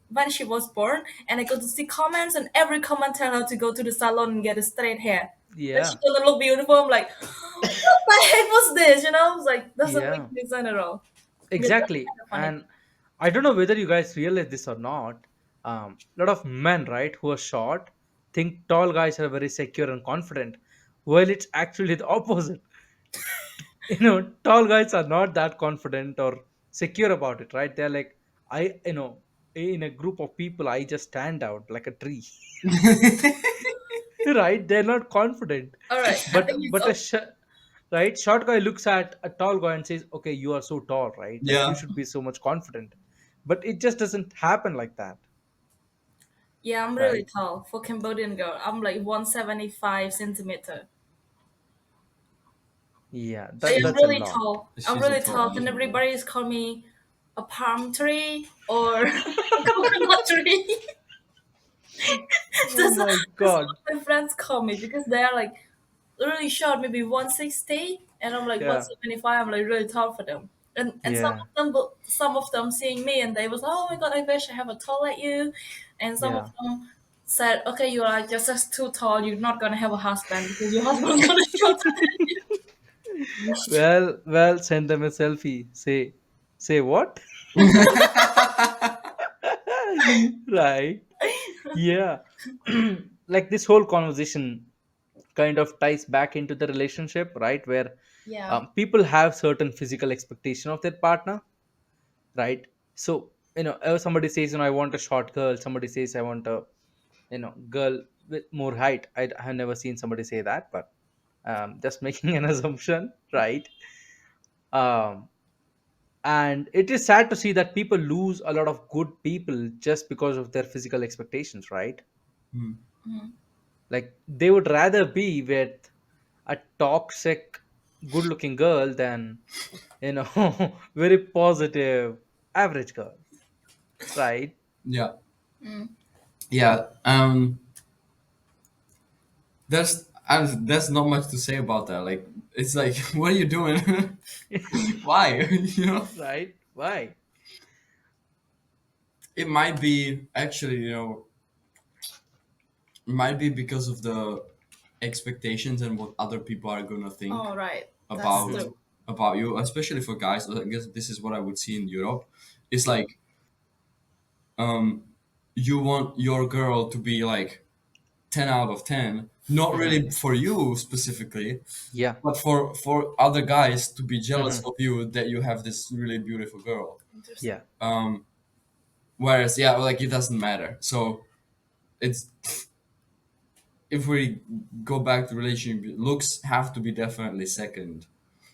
when she was born. And I go to see comments and every comment tell her to go to the salon and get a straight hair. That she Yeah. gonna look beautiful. I'm like, what the heck was this? You know, it's like doesn't make Yeah. any sense at all. Yeah, that's Exactly. kind of funny. And I don't know whether you guys realize this or not. A lot of men, right, who are short, think tall guys are very secure and confident. Well, it's actually the opposite. Tall guys are not that confident or secure about it, right? They're like, in a group of people, I just stand out like a tree. Right? They're not confident. All right, I but think it's but right, short guy looks at a tall guy and says, okay, you are so tall, right? Like you Yeah. should be so much confident. But it just doesn't happen like that, Yeah, I'm really right? tall for Cambodian girl. I'm like 175 centimeter. Yeah, I'm that's a really lot. tall. I'm She's a really tall tall, and lady. everybody is call me a palm tree or a coconut tree. Oh that's, my that's god. what my friends call me because they are like really short, maybe 160, and I'm like Yeah. 175. I'm like really tall for them. And Yeah. some of them seeing me and they was, oh my god, I wish I have a tall like you. And some of Yeah. them said, okay, you are just too tall. You're not gonna have a husband because your husband's gonna shoot. Well, send them a selfie. Say what? Right. Yeah. Like this whole conversation kind of ties back into the relationship, right? Where Yeah. people have certain physical expectation of their partner, right? So somebody says, I want a short girl. Somebody says, I want a girl with more height. I have never seen somebody say that, but just making an assumption, right? um and it is sad to see that people lose a lot of good people just because of their physical expectations, right? Hmm. Mhm. Like they would rather be with a toxic good looking girl than very positive average girl, right? Yeah. Mm. Yeah. There's not much to say about that. Like, it's like, what are you doing? Why? you know? Right, why? It might be actually, it might be because of the expectations and what other people are gonna think Oh, right. That's about Mm-hmm. true. about you, especially for guys. I guess this is what I would see in Europe. It's like, um, you want your girl to be like 10 out of 10, not Mm-hmm. really for you specifically, Yeah. but for other guys to be jealous Mm-hmm. of you that you have this really beautiful girl. Interesting. Yeah. Whereas, yeah, like it doesn't matter. So it's, if we go back to relationship, looks have to be definitely second,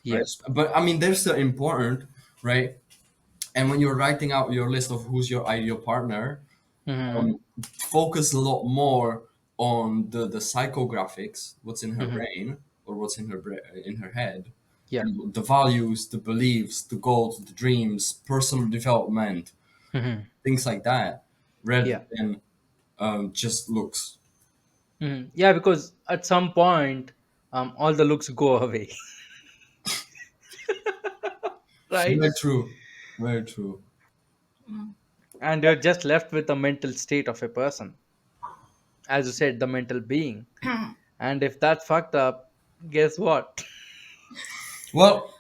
right? Yeah. But I mean, they're still important, right? And when you're writing out your list of who's your ideal partner, Mm-hmm. focus a lot more on the psychographics, what's in her Mm-hmm. brain or what's in in her head, Yeah. and the values, the beliefs, the goals, the dreams, personal development, Mm-hmm. things like that, rather Yeah. than just looks. Mm-hmm. Yeah, because at some point, all the looks go away, right? Very true. Very true. And you're just left with the mental state of a person, as you said, the mental being. And if that's fucked up, guess what? Well,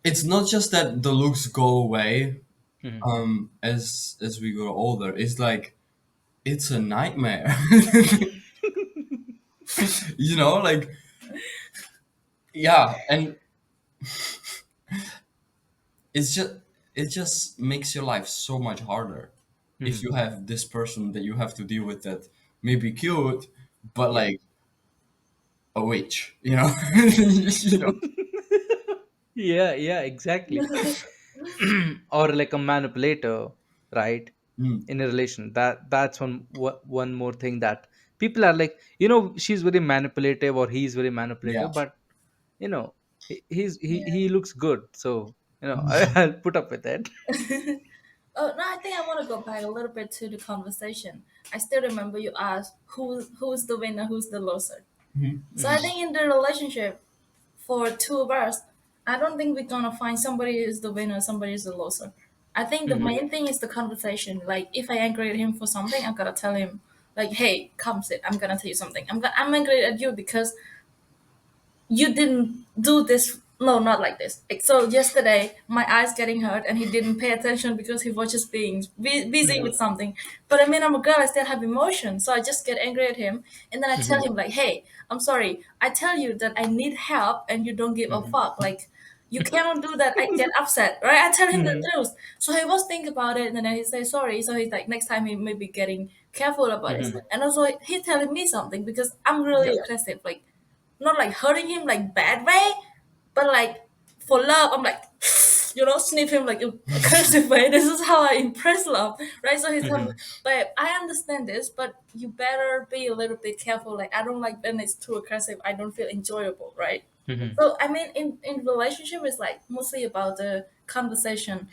it's not just that the looks go away Mm-hmm. as we grow older. It's like it's a nightmare. Like, yeah, and it's just it just makes your life so much harder if Mm-hmm. you have this person that you have to deal with that may be cute, but Yeah. like a witch, you know. Yeah, yeah, exactly. Or like a manipulator, right? Mm, In a relation, that's one more thing that people are like, she's very manipulative or he's very yeah. manipulative, but he looks good, so I'll put up with it. Oh no, I think I want to go back a little bit to the conversation. I still remember you asked who's the winner, who's the loser. Mhm. So I think in the relationship, for two of us, I don't think we're gonna find somebody is the winner, somebody is the loser. I think the Hmm. main thing is the conversation. Like if I angry at him for something, I'm gonna tell him like, "Hey, come sit. I'm gonna tell you something. I'm angry at you because you didn't do this, no, not like this, like, so yesterday my eyes getting hurt and he didn't pay attention because he was just being busy Hmm. with something. But I mean, I'm a girl, I still have emotion, so I just get angry at him, and then I tell Hmm. him like, hey, I'm sorry, I tell you that I need help and you don't give a Hmm. fuck, like you cannot do that, I get upset, right? I tell him the Hmm. truth. So he was think about it, and then he say sorry, so he's like next time he may be getting careful about it. Hmm. And also he's telling me something because I'm Yeah. really aggressive, like not like hurting him like bad way, but like for love, I'm like, sniff him like in aggressive way. This is how I impress love, right? So he's telling me, Hmm. but I understand this, but you better be a little bit careful. Like I don't like when it's too aggressive. I don't feel enjoyable, right? Hmm. So I mean, in relationship, it's like mostly about the conversation.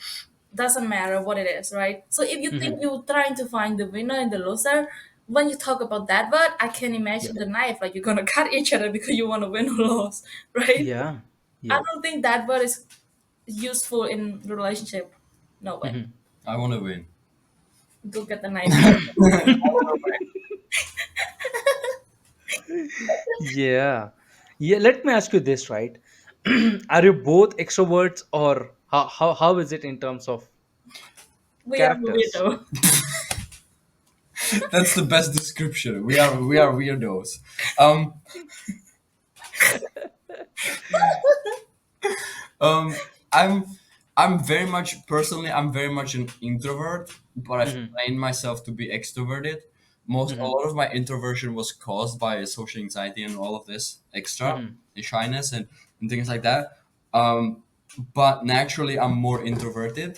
Doesn't matter what it is, right? So if you think Hmm. you're trying to find the winner and the loser, when you talk about that word, I can Yeah. imagine the knife, like you're gonna cut each other because you want to win or lose, right? Yeah. I Yeah. don't think that word is useful in the relationship. No way. Hmm. I want to win. Go get the knife. Yeah. Yeah, let me ask you this, right? Are you both extroverts, or how is it in terms of We are characters? weirdo. That's the best description. We are weirdos. Um, um, I'm I'm very much personally. I'm very much an introvert, but I've Hmm. trained myself to be extroverted. A Hmm. lot of my introversion was caused by social anxiety and all of this extra Hmm. and shyness and things like that. Um, but naturally, I'm more introverted,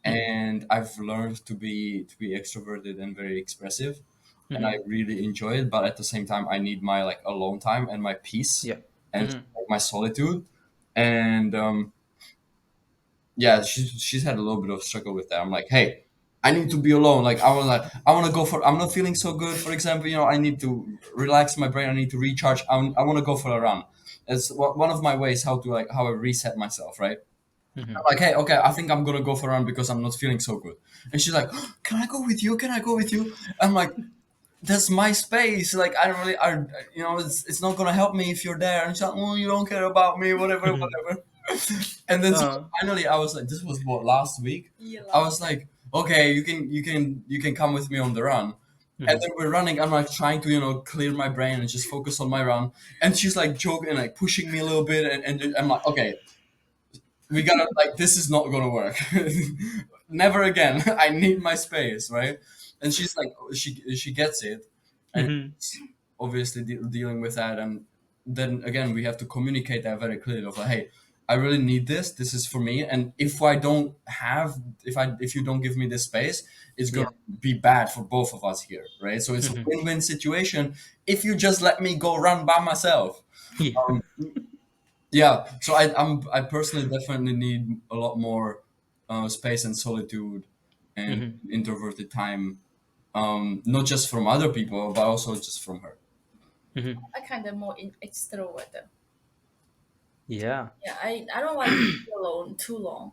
Hmm. and I've learned to be extroverted and very expressive, and I Hmm. really enjoy it. But at the same time, I need my like alone time and my peace Yeah. and Hmm. like, my solitude. And yeah, she's had a little bit of struggle with that. I'm like, hey, I need to be alone. Like I want to go for. I'm not feeling so good. For example, I need to relax my brain. I need to recharge. I want to go for a run. It's one of my ways how I reset myself, right? Mhm. Like, hey, okay, I think I'm gonna go for a run because I'm not feeling so good. And she's like, can I go with you? Can I go with you? I'm like, that's my space. Like, I don't really, it's not gonna help me if you're there. And she's like, oh, you don't care about me, whatever, Mhm. whatever. And then so Uh, finally, I was like, this was what, last week. Yeah, I last. was like, okay, you can come with me on the run. And mhm. then we're running. I'm like trying to clear my brain and just focus on my run. And she's like joking, like pushing me a little bit, and I'm like, okay, we gotta like this is not gonna work. Never again. I need my space, right? And she's like, she gets it, and Mhm. it's obviously dealing with that. And then again, we have to communicate that very clearly. Of like, hey, I really need this. This is for me. And if I don't have, if you don't give me this space, it's gonna Yeah. be bad for both of us here, right? So it's a Mhm. win-win situation if you just let me go run by myself. Yeah. Um, yeah, so I personally definitely need a lot more space and solitude and Mhm. introverted time, not just from other people but also just from her. Mhm. I kind of more in extrovert though. Yeah. Yeah, I don't like to be alone too long,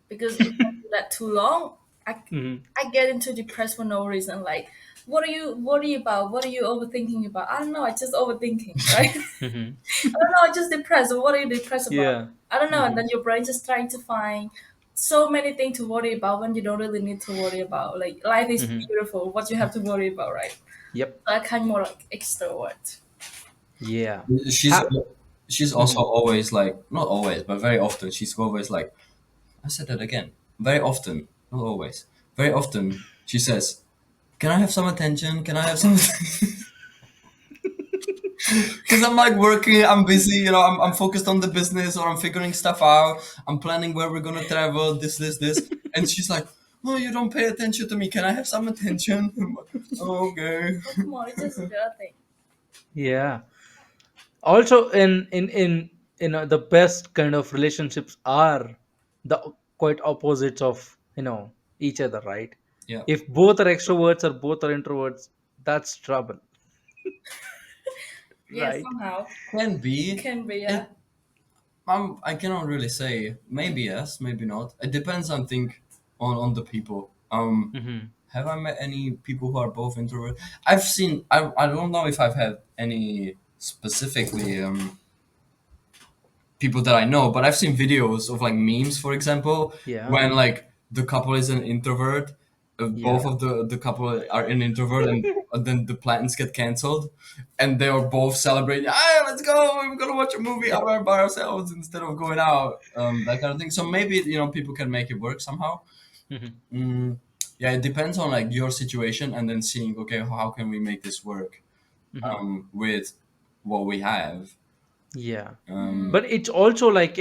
because if I do that too long, I Mhm. I get into depressed for no reason. Like, what are you worried about? What are you overthinking about? I don't know. I just overthinking, right? Mhm. I don't know. I just depressed. What are you depressed about? Yeah. I don't know. And Mhm. then your brain just trying to find so many things to worry about when you don't really need to worry about. Like, life is Mhm. beautiful. What you have to worry about, right? Yep. So I kind of more like extrovert. Yeah. she's Ha- she's also Mhm. always like, not always but very often, she's always like, I said that again, very often, not always, very often she says, can I have some attention, can I have some because I'm like working, I'm busy, I'm focused on the business, or I'm figuring stuff out, I'm planning where we're gonna travel, this. And she's like, oh, you don't pay attention to me. Can I have some attention? I'm like, "Oh, okay. Oh, come on. It's just a girl thing. Yeah. Also, the best kind of relationships are the quite opposites of each other, right? Yeah. If both are extroverts or both are introverts, that's trouble. Yeah, Right? somehow. Can be. Can be, yeah. It. I cannot really say. Maybe yes, maybe not. It depends. I think on the people. Mm-hmm. Have I met any people who are both introverts? I've seen. I don't know if I've had any specifically. People that I know, but I've seen videos of like memes, for example, Yeah. when like the couple is an introvert, both Yeah. of the couple are an introvert, and then the plans get canceled, and they are both celebrating. Ah, let's go! We're gonna watch a movie Yep. out by ourselves instead of going out. That kind of thing. So maybe people can make it work somehow. Mm-hmm. Mm, yeah, it depends on like your situation, and then seeing, okay, how can we make this work Mm-hmm. with what we have. Yeah. Um, But it's also like,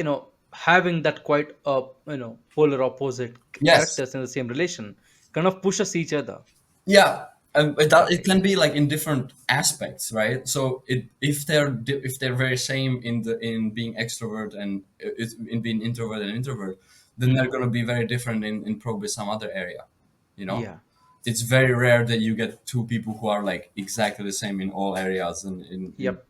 having that quite polar opposite yes. characters in the same relation kind of pushes each other. Yeah, it Right. can be like in different aspects, right? So if they're very same in being extrovert and in being introvert and introvert, then they're Mm-hmm. gonna be very different in probably some other area. You know, Yeah. it's very rare that you get two people who are like exactly the same in all areas and in Yep.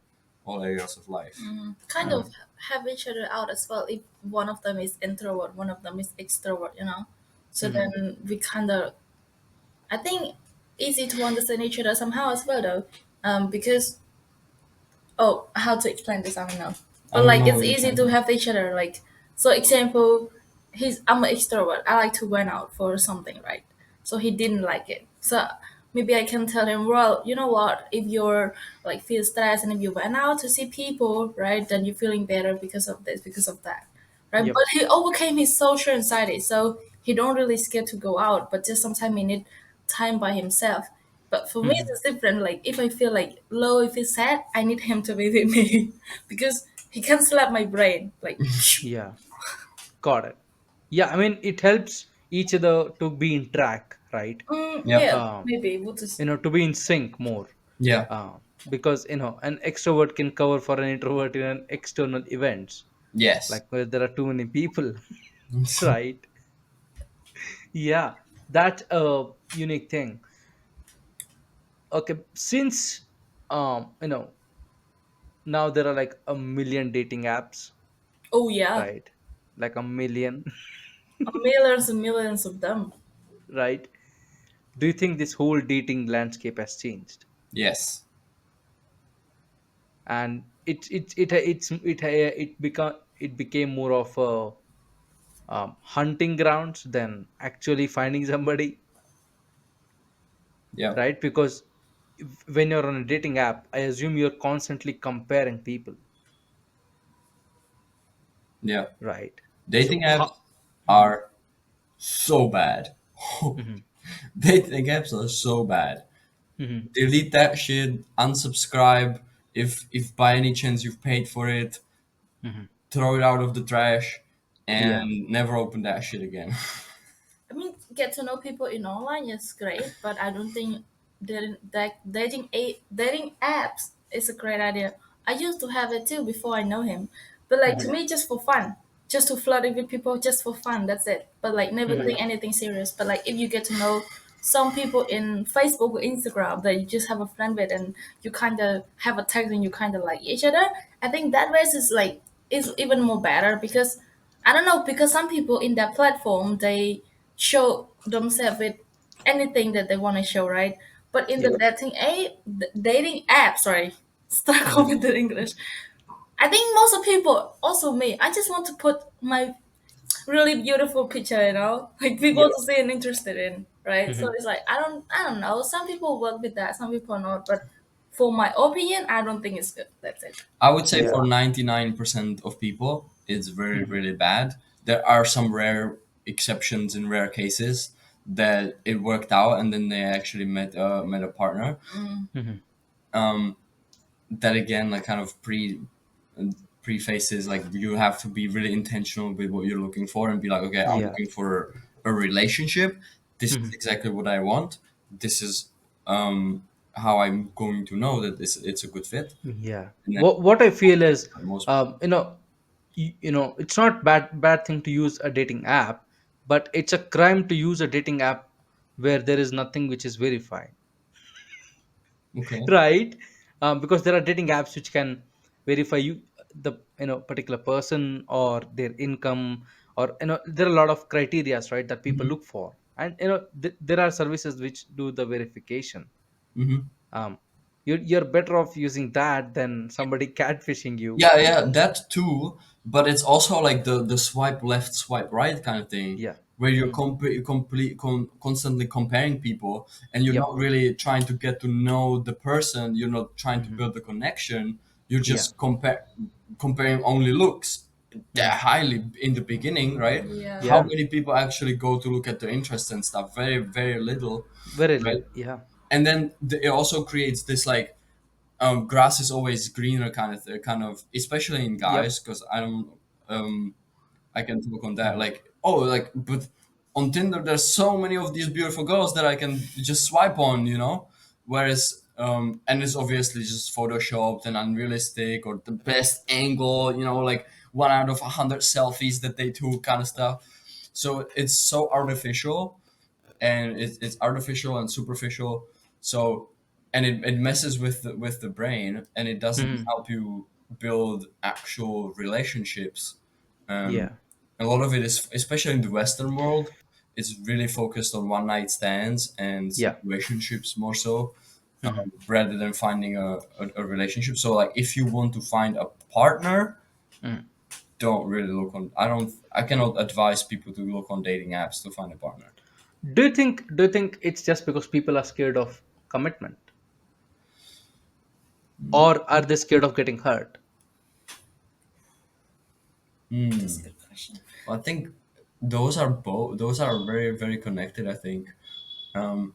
all areas of life. Kind of Um, have each other out as well. If one of them is introvert, one of them is extrovert, So Mm-hmm. then we kind of, I think, easy to understand each other somehow as well, though. Because, oh, how to explain this? I don't know. I But don't like, know it's what you're easy trying to to. have each other. Like, so example, I'm an extrovert. I like to went out for something, right? So he didn't like it. So maybe I can tell him, well, you know what? If you're like feel stressed and if you went out to see people, right, then you're feeling better because of this, because of that, right? But Yep. he overcame his social anxiety, so he don't really scared to go out. But just sometimes he need time by himself. But for me, Mm-hmm. it's different. Like if I feel like low, if it's sad, I need him to be with me because he can slap my brain. Like, Yeah. Got it. Yeah. I mean, it helps each other to be in track, right? Yeah, yeah, Um, maybe we'll just to be in sync more. yeah, Because an extrovert can cover for an introvert in an external events, yes. like where there are too many people. Right? Yeah, that's a unique thing. Okay, since now there are like a million dating apps, oh yeah, right? like a million. Millions and millions of them. Right? Do you think this whole dating landscape has changed? Yes. And it became more of a hunting grounds than actually finding somebody, Yeah. right? Because when you're on a dating app, I assume you're constantly comparing people, Yeah. right? So Dating apps how? Mhm, are so bad. mhm, Dating apps are so bad. mhm. Delete that shit, unsubscribe if by any chance you've paid for it, Mhm. throw it out of the trash, Yeah. and never open that shit again. I mean, get to know people in online is great, but I don't think dating apps is a great idea. I used to have it too before I know him, but like to Mhm, me, just for fun, just to flirt with people, just for fun. That's it. But like never mhm. think anything serious. But like if you get to know some people in Facebook or Instagram that you just have a friend with, and you kind of have a text and you kind of like each other, I think that way is like is even more better because I don't know because some people in that platform they show themselves with anything that they want to show, right? But in Yeah. the dating app, sorry, stuck Mhm. with the English. I think most of people, also me, I just want to put my really beautiful picture, like Yeah. people to see and interested in, right? So Mhm. it's like I don't know. Some people work with that, some people not. But for my opinion, I don't think it's good. That's it. I would say Yeah. for 99% of people, it's very, Mhm. really bad. There are some rare exceptions in rare cases that it worked out and then they actually met a partner. Mhm. Um, that again, like kind of prefaces, like you have to be really intentional with what you're looking for and be like, okay, I'm Yeah. looking for a relationship. This is Mhm. exactly what I want. This is how I'm going to know that it's a good fit. Yeah. And then What I feel is, most it's not bad thing to use a dating app, but it's a crime to use a dating app where there is nothing which is verified. okay. Right? Because there are dating apps which can verify the particular person or their income, or there are a lot of criterias, right, that people Hmm. look for. And there are services which do the verification. Hmm. um you're better off using that than somebody catfishing you. Yeah, yeah, that too. But it's also like the swipe left, swipe right kind of thing, Yeah. where you're Mhm. constantly comparing people, and you're Yep. not really trying to get to know the person. You're not trying to Mhm. build a connection. You're Yeah. just comparing only looks. They're Mhm. highly in the beginning, right? Yeah. How Yeah. many people actually go to look at the interests and stuff? Very, very little, Very right? little. Yeah. And then it also creates this like grass is always greener kind of especially in Yep. guys because um I can talk on that Mhm. like oh like but on Tinder there's so many of these beautiful girls that I can just swipe on, whereas and it's obviously just photoshopped and unrealistic or the best angle, like 1 out of 100 selfies that they took kind of stuff, so it's so artificial and it's artificial and superficial. So and it messes with the brain and it doesn't Mhm. help you build actual relationships. um, Yeah. a lot of it is, especially in the Western world, it's really focused on one night stands and Yeah. situationships more so, Mhm. rather than finding a relationship. So like if you want to find a partner, Mhm. don't really look on I cannot advise people to look on dating apps to find a partner. Do you think it's just because people are scared of commitment, or are they scared of getting hurt? That's a Hmm. good question. I think those are very, very connected, I think. Um,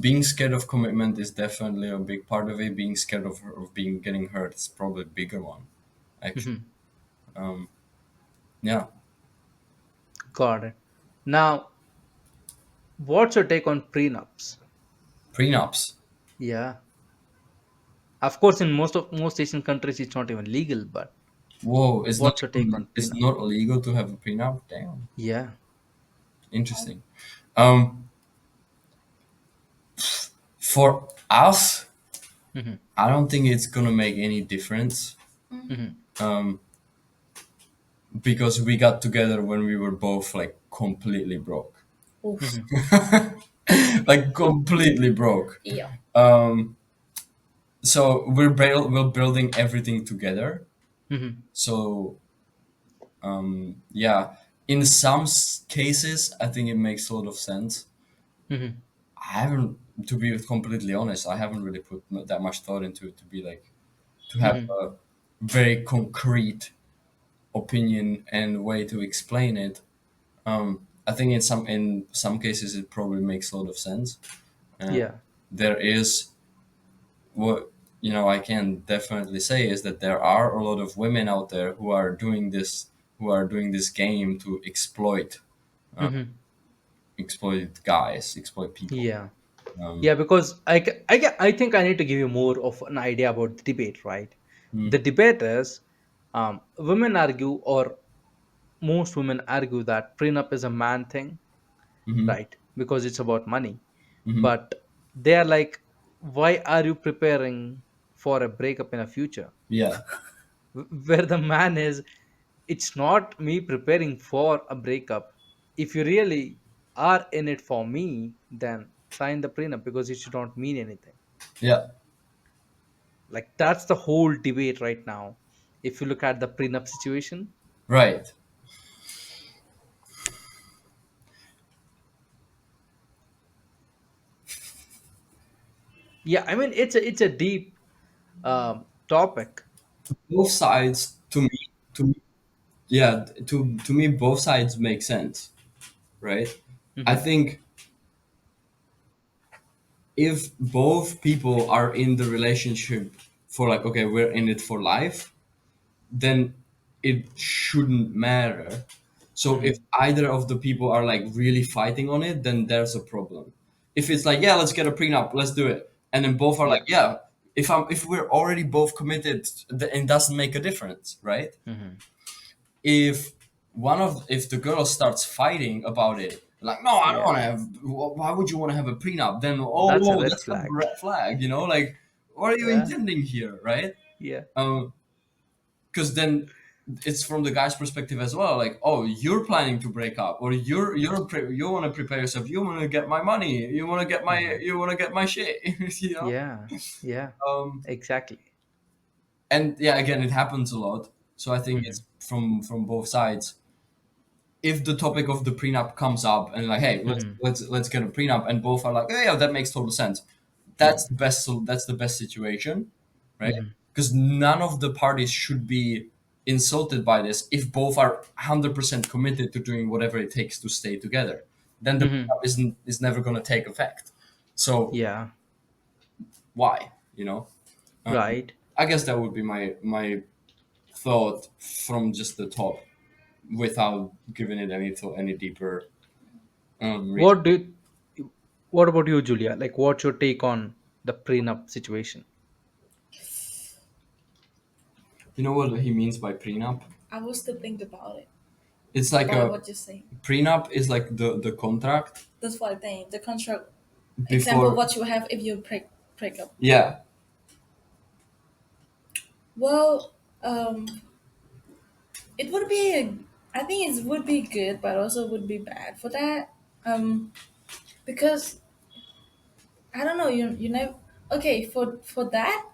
being scared of commitment is definitely a big part of it. Being scared of being getting hurt is probably a bigger one, actually. Mhm. Um, yeah. Got it. Now, what's your take on prenups? Prenups. Yeah. Of course, in most Asian countries, it's not even legal. But Whoa, what's your take on it's prenup? not illegal to have a prenup? Damn. Yeah. Interesting. Um, for us, Hmm. I don't think it's gonna make any difference. Hmm. Um, because we got together when we were both like completely broke. Oof. Mhm. Like completely broke. Yeah. Um, so we're building everything together. Mhm. So yeah, in some cases, I think it makes a lot of sense. Mhm. I haven't, to be completely honest, I haven't really put that much thought into it to be like to have Mhm. a very concrete opinion and way to explain it. I think in some cases it probably makes a lot of sense. And Yeah. there is what I can definitely say is that there are a lot of women out there who are doing this game to Mhm. exploit guys, exploit people. Yeah. Um, Yeah, because I think I need to give you more of an idea about the debate, right? mm, The debate is, women argue, or most women argue, that prenup is a man thing, hmm right? Because it's about money. hmm But they are like, why are you preparing for a breakup in a future? yeah, Where the man is, it's not me preparing for a breakup. If you really are in it for me, then sign the prenup, because it should not mean anything. yeah, Like, that's the whole debate right now. If you look at the prenup situation, right. yeah, I mean, it's a deep topic. Both sides to me, yeah, to me, both sides make sense, right? I Hmm. think if both people are in the relationship for like, okay, we're in it for life, then it shouldn't matter. So if Hmm. either of the people are like really fighting on it, then there's a problem. If it's like, yeah, let's get a prenup, let's do it, and then both are like, Yeah. yeah, if we're already both committed, it doesn't make a difference, right? Hmm. If the girl starts fighting about it, like, no, I don't Yeah, want to have, why would you want to have a prenup? Then, oh that's a whoa, red that's a flag. red flag, like, what are you Yeah. intending here, right? Yeah. Because then it's from the guy's perspective as well, like, oh, you're planning to break up, or you want to prepare yourself, you want to get my money, Hmm. you want to get my shit. you know Yeah. Yeah. um Exactly. and yeah, again, it happens a lot. So I think Hmm. it's from both sides. If the topic of the prenup comes up and like, hey, let's Hmm. let's let's get a prenup, and both are like, yeah, yeah, that makes total sense, that's Hmm. the best. So that's the best situation, right? Hmm. Because none of the parties should be insulted by this if both are 100% committed to doing whatever it takes to stay together. Then the Hmm. prenup is never going to take effect. So Yeah. why, Right. I guess that would be my thought from just the top, without giving it any deeper reason. What do what about you, Julia? Like, what's your take on the prenup situation? You know what he means by prenup? I will still think about it. It's like About a what you say. prenup is like the contract That's what I think. The contract example before. what you have if you break up. Yeah. Well, it would be I think it would be good but also would be bad for that. Because I don't know, you know, okay, for that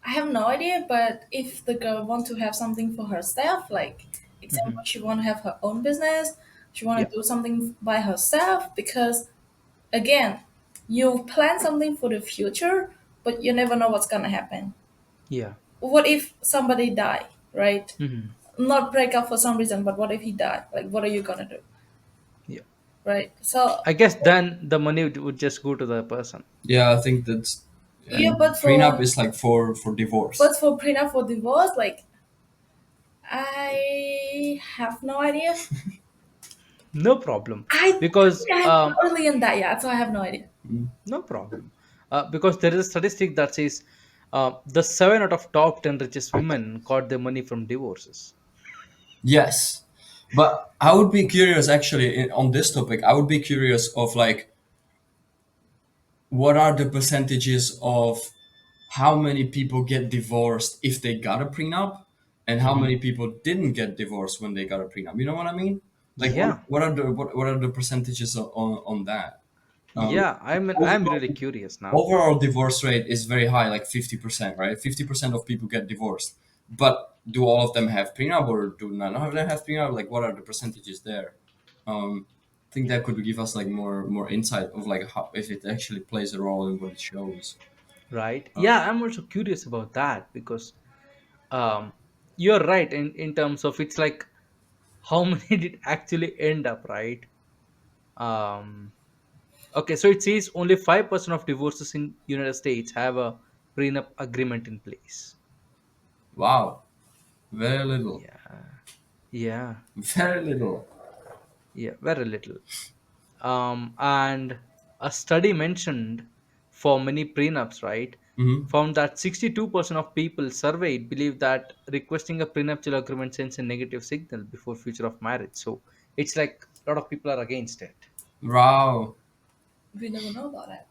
I have no idea, but if the girl want to have something for herself, like example Hmm. she want to have her own business, she want Yeah. to do something by herself, because again, you plan something for the future, but you never know what's gonna happen. Yeah. What if somebody die, right? Hmm. Not break up for some reason, but what if he died? Like, what are you gonna do, Yeah. right? So, I guess then the money would just go to the person. Yeah, I think that's, yeah, and prenup is like for divorce. but for prenup for divorce, like, I have no idea. No problem. I Because think I'm early in that yet, so I have no idea. no problem. Because there is a statistic that says, the 7 out of top 10 richest women got their money from divorces. Yes, but I would be curious actually on this topic. I would be curious of like, what are the percentages of how many people get divorced if they got a prenup, and how Hmm. many people didn't get divorced when they got a prenup. You know what I mean? Like, Yeah, what are the percentages on that? Um, yeah. I'm really overall, curious now. overall divorce rate is very high, like 50%, right? 50% of people get divorced. But do all of them have prenup, or do none of them have prenup? Like, what are the percentages there? I think that could give us like more insight of like how, if it actually plays a role in what it shows. Right? Um, Yeah, I'm also curious about that because um, you're right in terms of it's like how many did actually end up, right? Um, okay, so it says only 5% of divorces in United States have a prenup agreement in place. wow, very little, Yeah, yeah, very little. yeah, very little. And a study mentioned for many prenups, right, Hmm. found that 62% of people surveyed believe that requesting a prenuptial agreement sends a negative signal before future of marriage. So it's like a lot of people are against it, Wow. We never know about that.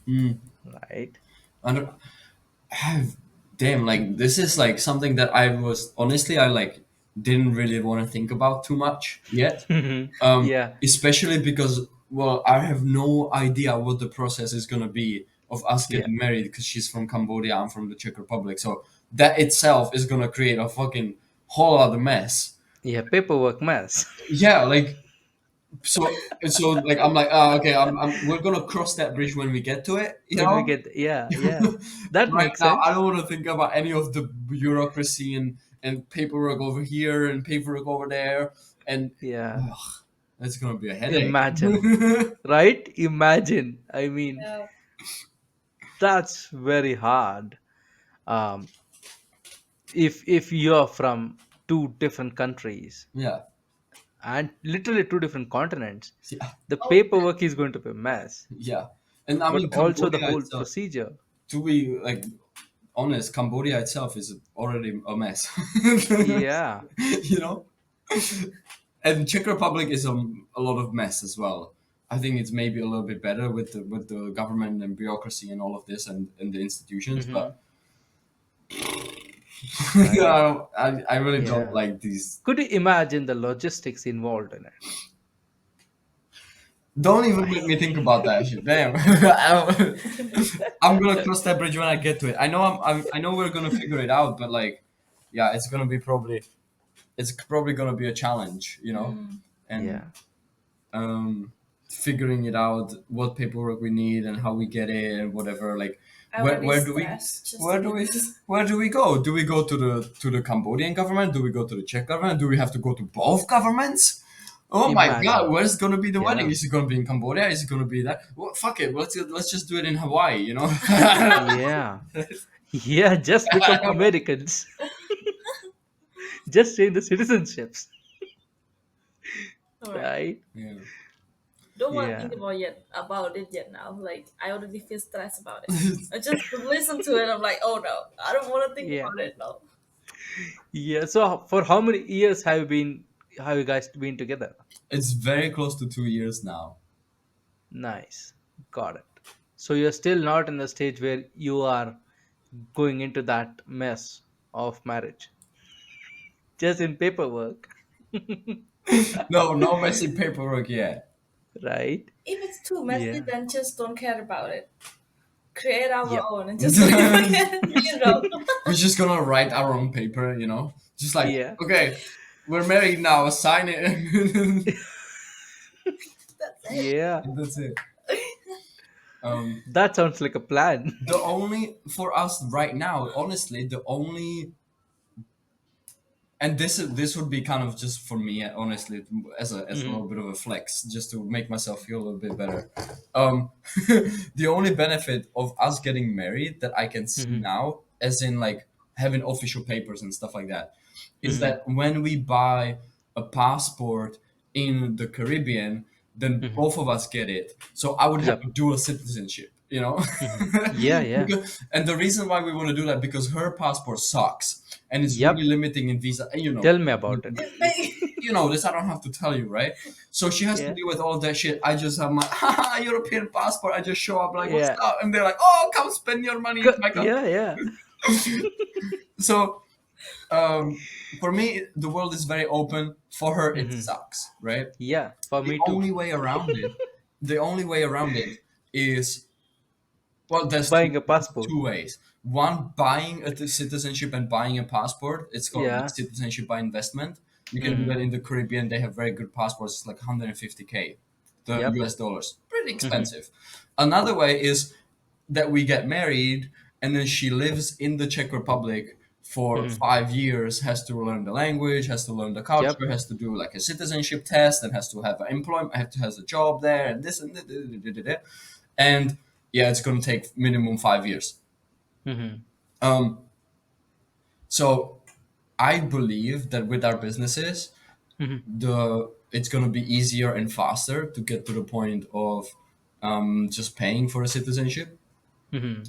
Mm. right? And damn, like this is like something that I was honestly I like didn't really want to think about too much yet. Yeah, Especially because, well, I have no idea what the process is gonna be of us yeah, getting married because she's from Cambodia, I'm from the Czech Republic. So that itself is gonna create a fucking whole other mess. yeah, paperwork mess. Yeah, like so like I'm like, okay, we're gonna cross that bridge when we get to it, you When we know. get, yeah, yeah, that Right makes now, I sense. don't want to think about any of the bureaucracy and paperwork over here and paperwork over there, and Yeah, ugh, that's gonna be a headache. imagine, right? Imagine. I mean, Yeah, that's very hard. Um, if you're from two different countries Yeah, and literally two different continents, yeah, the oh, paperwork is going to be a mess, yeah. And I but mean, also the Cambodia whole itself, procedure. to be like honest, Cambodia itself is already a mess. Yeah. You know, and Czech Republic is a lot of mess as well. I think it's maybe a little bit better with the government and bureaucracy and all of this and the institutions, Hmm. but Right. I really don't Yeah. like these. Could you imagine the logistics involved in it? Don't even make Right. me think about that shit. Damn, I'm gonna cross that bridge when I get to it. I know I know we're gonna figure it out, but like, yeah, it's probably gonna be a challenge, you know, mm, and Yeah. um, figuring it out what paperwork we need and how we get it and whatever. Like, I where already where do we stressed just to where do get we this. where do we go? Do we go to the Cambodian government? Do we go to the Czech government? Do we have to go to both governments? Oh my God, Imagine. where's gonna be the wedding? Yeah. Is it gonna be in Cambodia? Is it gonna be that? Well, fuck it. Let's just do it in Hawaii. You know. Yeah. Yeah. Just I become don't know. Americans. Just change the citizenships. All right. Right. Yeah. Don't want to think Yeah. about it yet now. Like I already feel stressed about it. I just listen to it. I'm like, oh no, I don't want to think Yeah. about it. No, Yeah. So for how many years have you guys been together? It's very close to 2 years now. Nice. Got it. So you're still not in the stage where you are going into that mess of marriage. Just in paperwork. No, no messy paperwork yet. Right? if it's too messy, Yeah. then just don't care about it. Create our Yep. own and just leave it. We're just gonna write our own paper, you know? Just like, Yeah. okay, we're married now, sign it. That's it. Yeah. That's it. Um, That sounds like a plan. the only, for us right now, honestly, the only, and this would be kind of just for me, honestly, as a Hmm. little bit of a flex, just to make myself feel a little bit better. Um, the only benefit of us getting married that I can see Hmm. now, as in like having official papers and stuff like that, is Hmm. that when we buy a passport in the Caribbean, then Hmm. both of us get it. So I would have Yep. a dual citizenship, you know? Hmm. Yeah, yeah. And the reason why we want to do that because her passport sucks and it's really Yep. limiting in visa. And Tell me about it. you know this. I don't have to tell you, right? So she has to Yeah. deal with all that shit. I just have my European passport. I just show up like, what's Yeah. up? And they're like, oh, come spend your money in my country. Yeah, yeah. So um, for me, the world is very open. For her, it Hmm. sucks, right? Yeah, for The me too. only way around it, the only way around it is, well, there's Buying a passport. two ways. One, buying a citizenship and buying a passport. It's called like Yeah. citizenship by investment. You can do Hmm. that in the Caribbean. They have very good passports. It's like 150K, the Yep. US dollars. Pretty Hmm. expensive. Another way is that we get married and then she lives in the Czech Republic for Hmm. 5 years, has to learn the language, has to learn the Yep. culture, has to do like a citizenship test, and has to have an employment, has a job there, and this and that. And yeah, it's going to take minimum 5 years. Hmm. Um, so I believe that with our businesses, Hmm. the it's going to be easier and faster to get to the point of just paying for a citizenship. Hmm.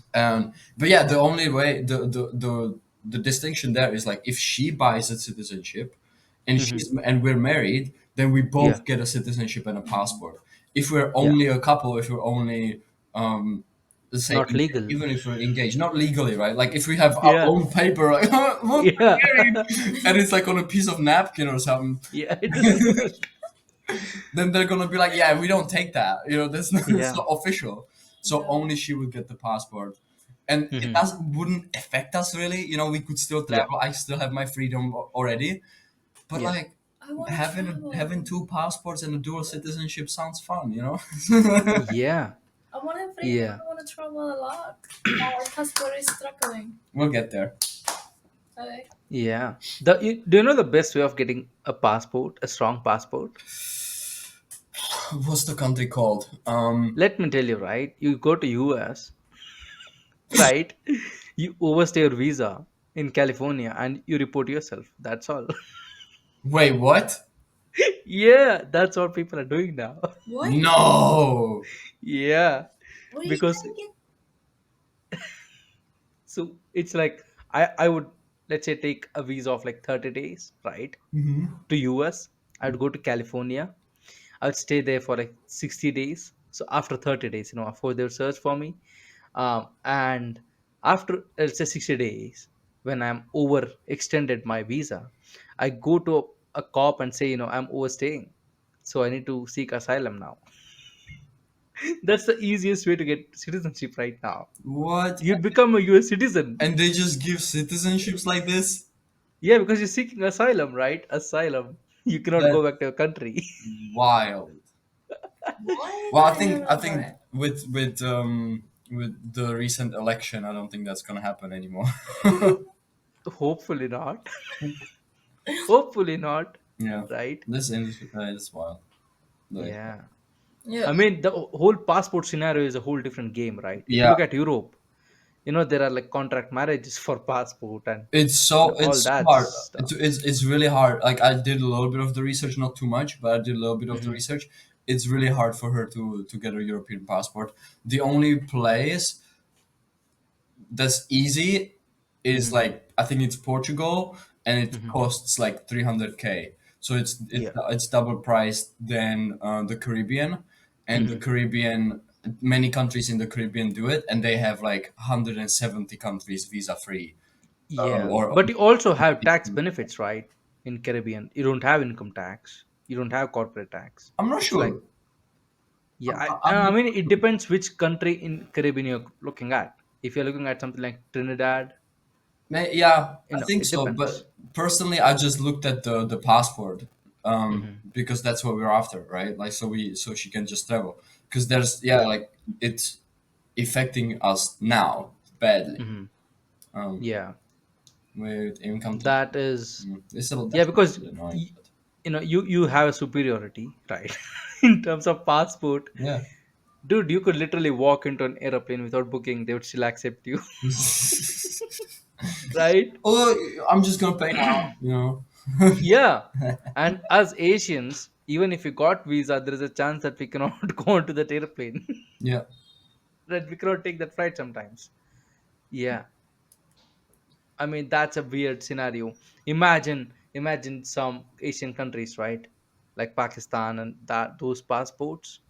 But yeah, the only way the distinction there is like if she buys a citizenship Hmm. and we're married, then we Yeah. both get a citizenship and a passport. If we're Yeah. only a couple, if we're only um, let's say Not legal. even if we're engaged, not legally, right? Like if we have our Yeah. own paper, like look, we're Yeah. married, and it's like on a piece of napkin or something, Yeah. It doesn't work. then they're gonna be like, yeah, we don't take that. That's not, it's Yeah. not official. So Yeah. only she would get the passport, and it Hmm. does wouldn't affect us really. We could still Yeah. travel. I still have my freedom already, but Yeah. like I want to having travel. two passports and a dual citizenship sounds fun. Yeah. I want to have freedom. Yeah. I want to travel a lot. My passport is struggling. We'll get there. Okay. Yeah. Do you know the best way of getting a passport, a strong passport? What's the country called? Let me tell you, right? You go to US, right? You overstay your visa in California and you report yourself. That's all. Wait, what? Yeah, that's what people are doing now. What? No. Yeah, What are you because trying to get? so it's like I would, let's say, take a visa of like 30 days, right? Hmm. To US. I'd go to California. I'd stay there for like 60 days. So after 30 days, of course they'll search for me. And after, let's say, 60 days, when I'm over extended my visa, I go to a cop and say, I'm overstaying. So I need to seek asylum now. That's the easiest way to get citizenship right now. What? You'd become a US citizen. And they just give citizenships like this? Yeah, because you're seeking asylum, right? Asylum. You cannot go That's back to your country. wild. What? Well, I I think don't I know about think it. with the recent election, I don't think that's gonna happen anymore. Hopefully not. Hopefully not. Yeah, Right? this industry is wild. Like, Yeah. Yeah. I mean, the whole passport scenario is a whole different game, right? If you yeah, look at Europe, there are like contract marriages for passport and it's all so that hard. stuff. It's really hard. Like I did a little bit of the research, not too much, but I did a little bit of the Hmm. research. It's really hard for her to get a European passport. The only place that's easy is Hmm. like I think it's Portugal, and it Hmm. costs like 300K. So Yeah. it's double priced than the Caribbean, and the Hmm. Caribbean, many countries in the Caribbean do it, and they have like 170 countries visa free. Yeah. Or But you also have tax benefits, right? In Caribbean, you don't have income tax. You don't have corporate tax. I'm not It's like, sure. yeah. I'm I not mean, it sure. depends which country in Caribbean you're looking at. If you're looking at something like Trinidad, Yeah, I think it so. depends. But personally, I just looked at the passport Hmm. because that's what we're after, right? Like, so she can just travel. Because there's yeah, Yeah. like it's affecting us now badly. Hmm. Um, Yeah. with income tax, That is, it's a yeah, that's because really annoying. But you have a superiority, right? In terms of passport, yeah. dude, you could literally walk into an airplane without booking, they would still accept you. Right? Oh, I'm just gonna pay now. Yeah. And as Asians, even if you got visa, there is a chance that we cannot go onto that airplane. Yeah. Right? We cannot take that flight sometimes. Yeah. I mean, that's a weird scenario. Imagine some Asian countries, right? Like Pakistan and those passports.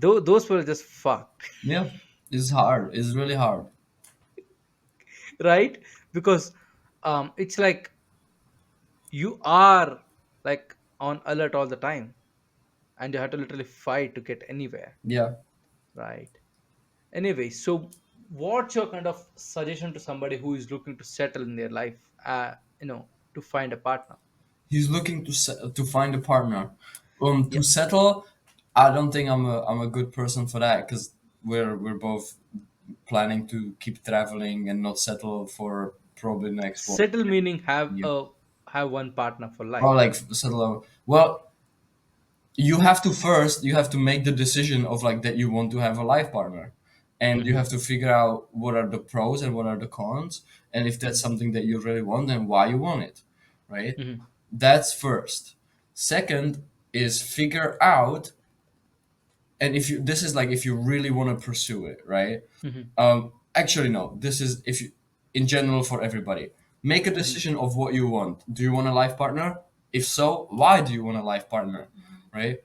Those were just fucked. Yeah. It's hard. It's really hard. Right? because it's like you are like on alert all the time, and you have to literally fight to get anywhere, Yeah. right? Anyway, so what's your kind of suggestion to somebody who is looking to settle in their life, to find a partner? He's looking to to find a partner. To Yep. settle, I don't think I'm a good person for that, because we're both planning to keep traveling and not settle for probably the next what Settle meaning year. have one partner for Or life. like settle. Well, you have to make the decision of like that you want to have a life partner, and you Mm-hmm. have to figure out what are the pros and what are the cons, and if that's Mm-hmm. something that you really want and why you want it, right? Mm-hmm. That's first. Second is figure out, and if you this is like if you really want to pursue it, right? Mm-hmm. Actually no, this is if you, in general, for everybody, make a Mm-hmm. decision of what you want. Do you want a life partner? If so, why do you want a life partner, right?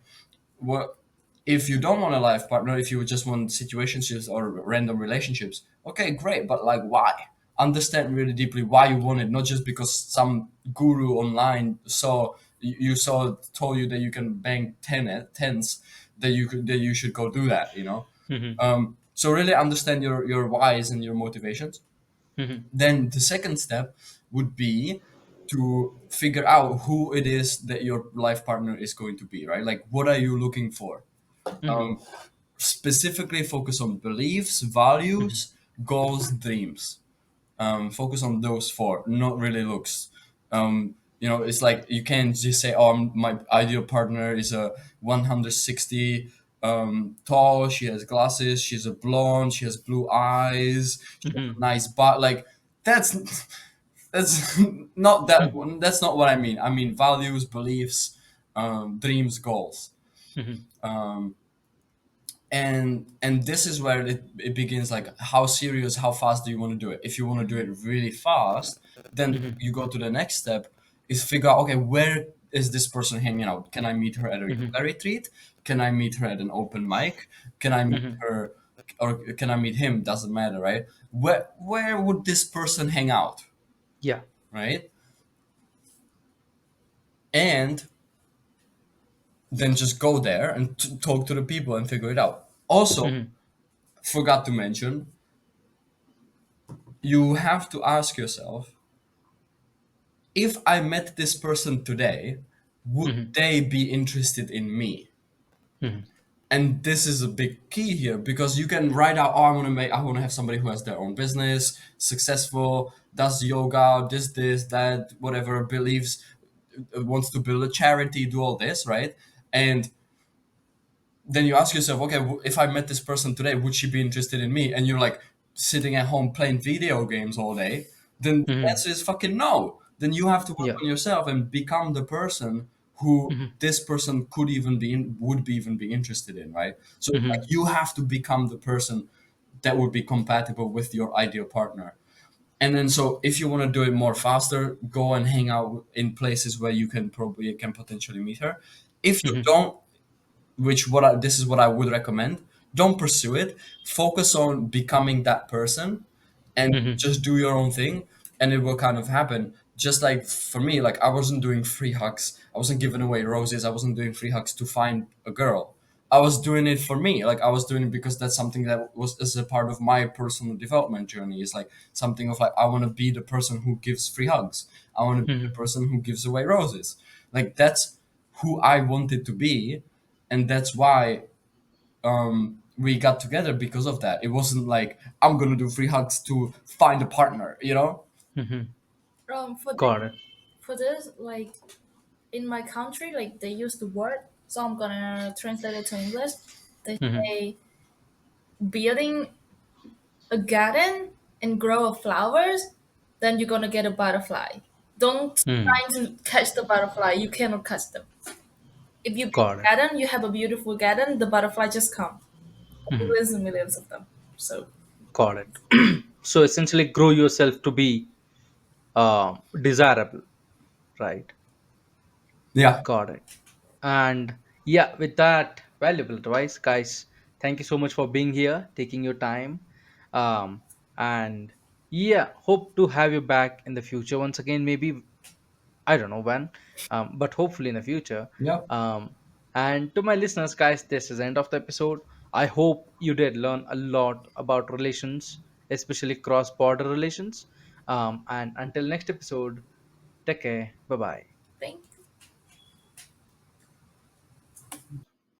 What if you don't want a life partner? If you just want situationships or random relationships, okay, great, but like why? Understand really deeply why you want it, not just because some guru online saw you saw told you that you can bang tens, that you should go do that, you know. Mm-hmm. So really understand your whys and your motivations. Mm-hmm. Then the second step would be to figure out who it is that your life partner is going to be, right? Like what are you looking for? Mm-hmm. Specifically focus on beliefs, values, goals, dreams. Focus on those four, not really looks. It's like you can't just say, "Oh, my ideal partner is a 160 tall. She has glasses. She's a blonde. She has blue eyes. She has Mm-hmm. a nice butt." Like that's that's not that. Mm-hmm. That's not what I mean. I mean values, beliefs, dreams, goals. Mm-hmm. Um, and this is where it begins, like how serious, how fast do you want to do it? If you want to do it really fast, then Mm-hmm. you go to the next step, is figure out, okay, where is this person hanging out? Can I meet her at a Mm-hmm. yoga retreat? Can I meet her at an open mic? Can I meet Mm-hmm. her, or can I meet him? Doesn't matter, right? Where would this person hang out, Yeah. right? And then just go there and talk to the people and figure it out. Also, Mm-hmm. forgot to mention, you have to ask yourself, if I met this person today, would Mm-hmm. they be interested in me? Mm-hmm. And this is a big key here, because you can write out, oh, I want to have somebody who has their own business, successful, does yoga, this, that, whatever, believes, wants to build a charity, do all this, right? And then you ask yourself, okay, if I met this person today, would she be interested in me? And you're like sitting at home playing video games all day, then the Mm-hmm. answer is fucking no. Then you have to work Yeah. on yourself and become the person who Mm-hmm. this person could even would be even be interested in, right? So like Mm-hmm. you have to become the person that would be compatible with your ideal partner. And then so if you want to do it more faster, go and hang out in places where you can potentially meet her. If you Mm-hmm. don't, this is what I would recommend. Don't pursue it. Focus on becoming that person, and Mm-hmm. just do your own thing, and it will kind of happen. Just like for me, like I wasn't doing free hugs. I wasn't giving away roses. I wasn't doing free hugs to find a girl. I was doing it for me. Like I was doing it because that's something that was as a part of my personal development journey. It's like something of like I want to be the person who gives free hugs. I want to be the Mm-hmm. person who gives away roses. Like that's who I wanted to be, and that's why we got together because of that. It wasn't like I'm gonna do free hugs to find a partner, you know? Mm-hmm. For this, Got it. like in my country, like they use the word, so I'm gonna translate it to English. They Mm-hmm. say building a garden and grow a flowers, then you're gonna get a butterfly. Don't Mm. try to catch the butterfly. You cannot catch them. If you build Got a it. garden, you have a beautiful garden. The butterfly just come, Mm-hmm. millions and millions of them. So Got it. So essentially, grow yourself to be desirable, right? Yeah. Got it. And yeah, with that valuable advice, guys, thank you so much for being here, taking your time, and Yeah, hope to have you back in the future once again. Maybe I don't know when, but hopefully in the future. Yeah. Um, and to my listeners, guys, this is the end of the episode. I hope you did learn a lot about relations, especially cross-border relations. And until next episode, take care. Bye bye.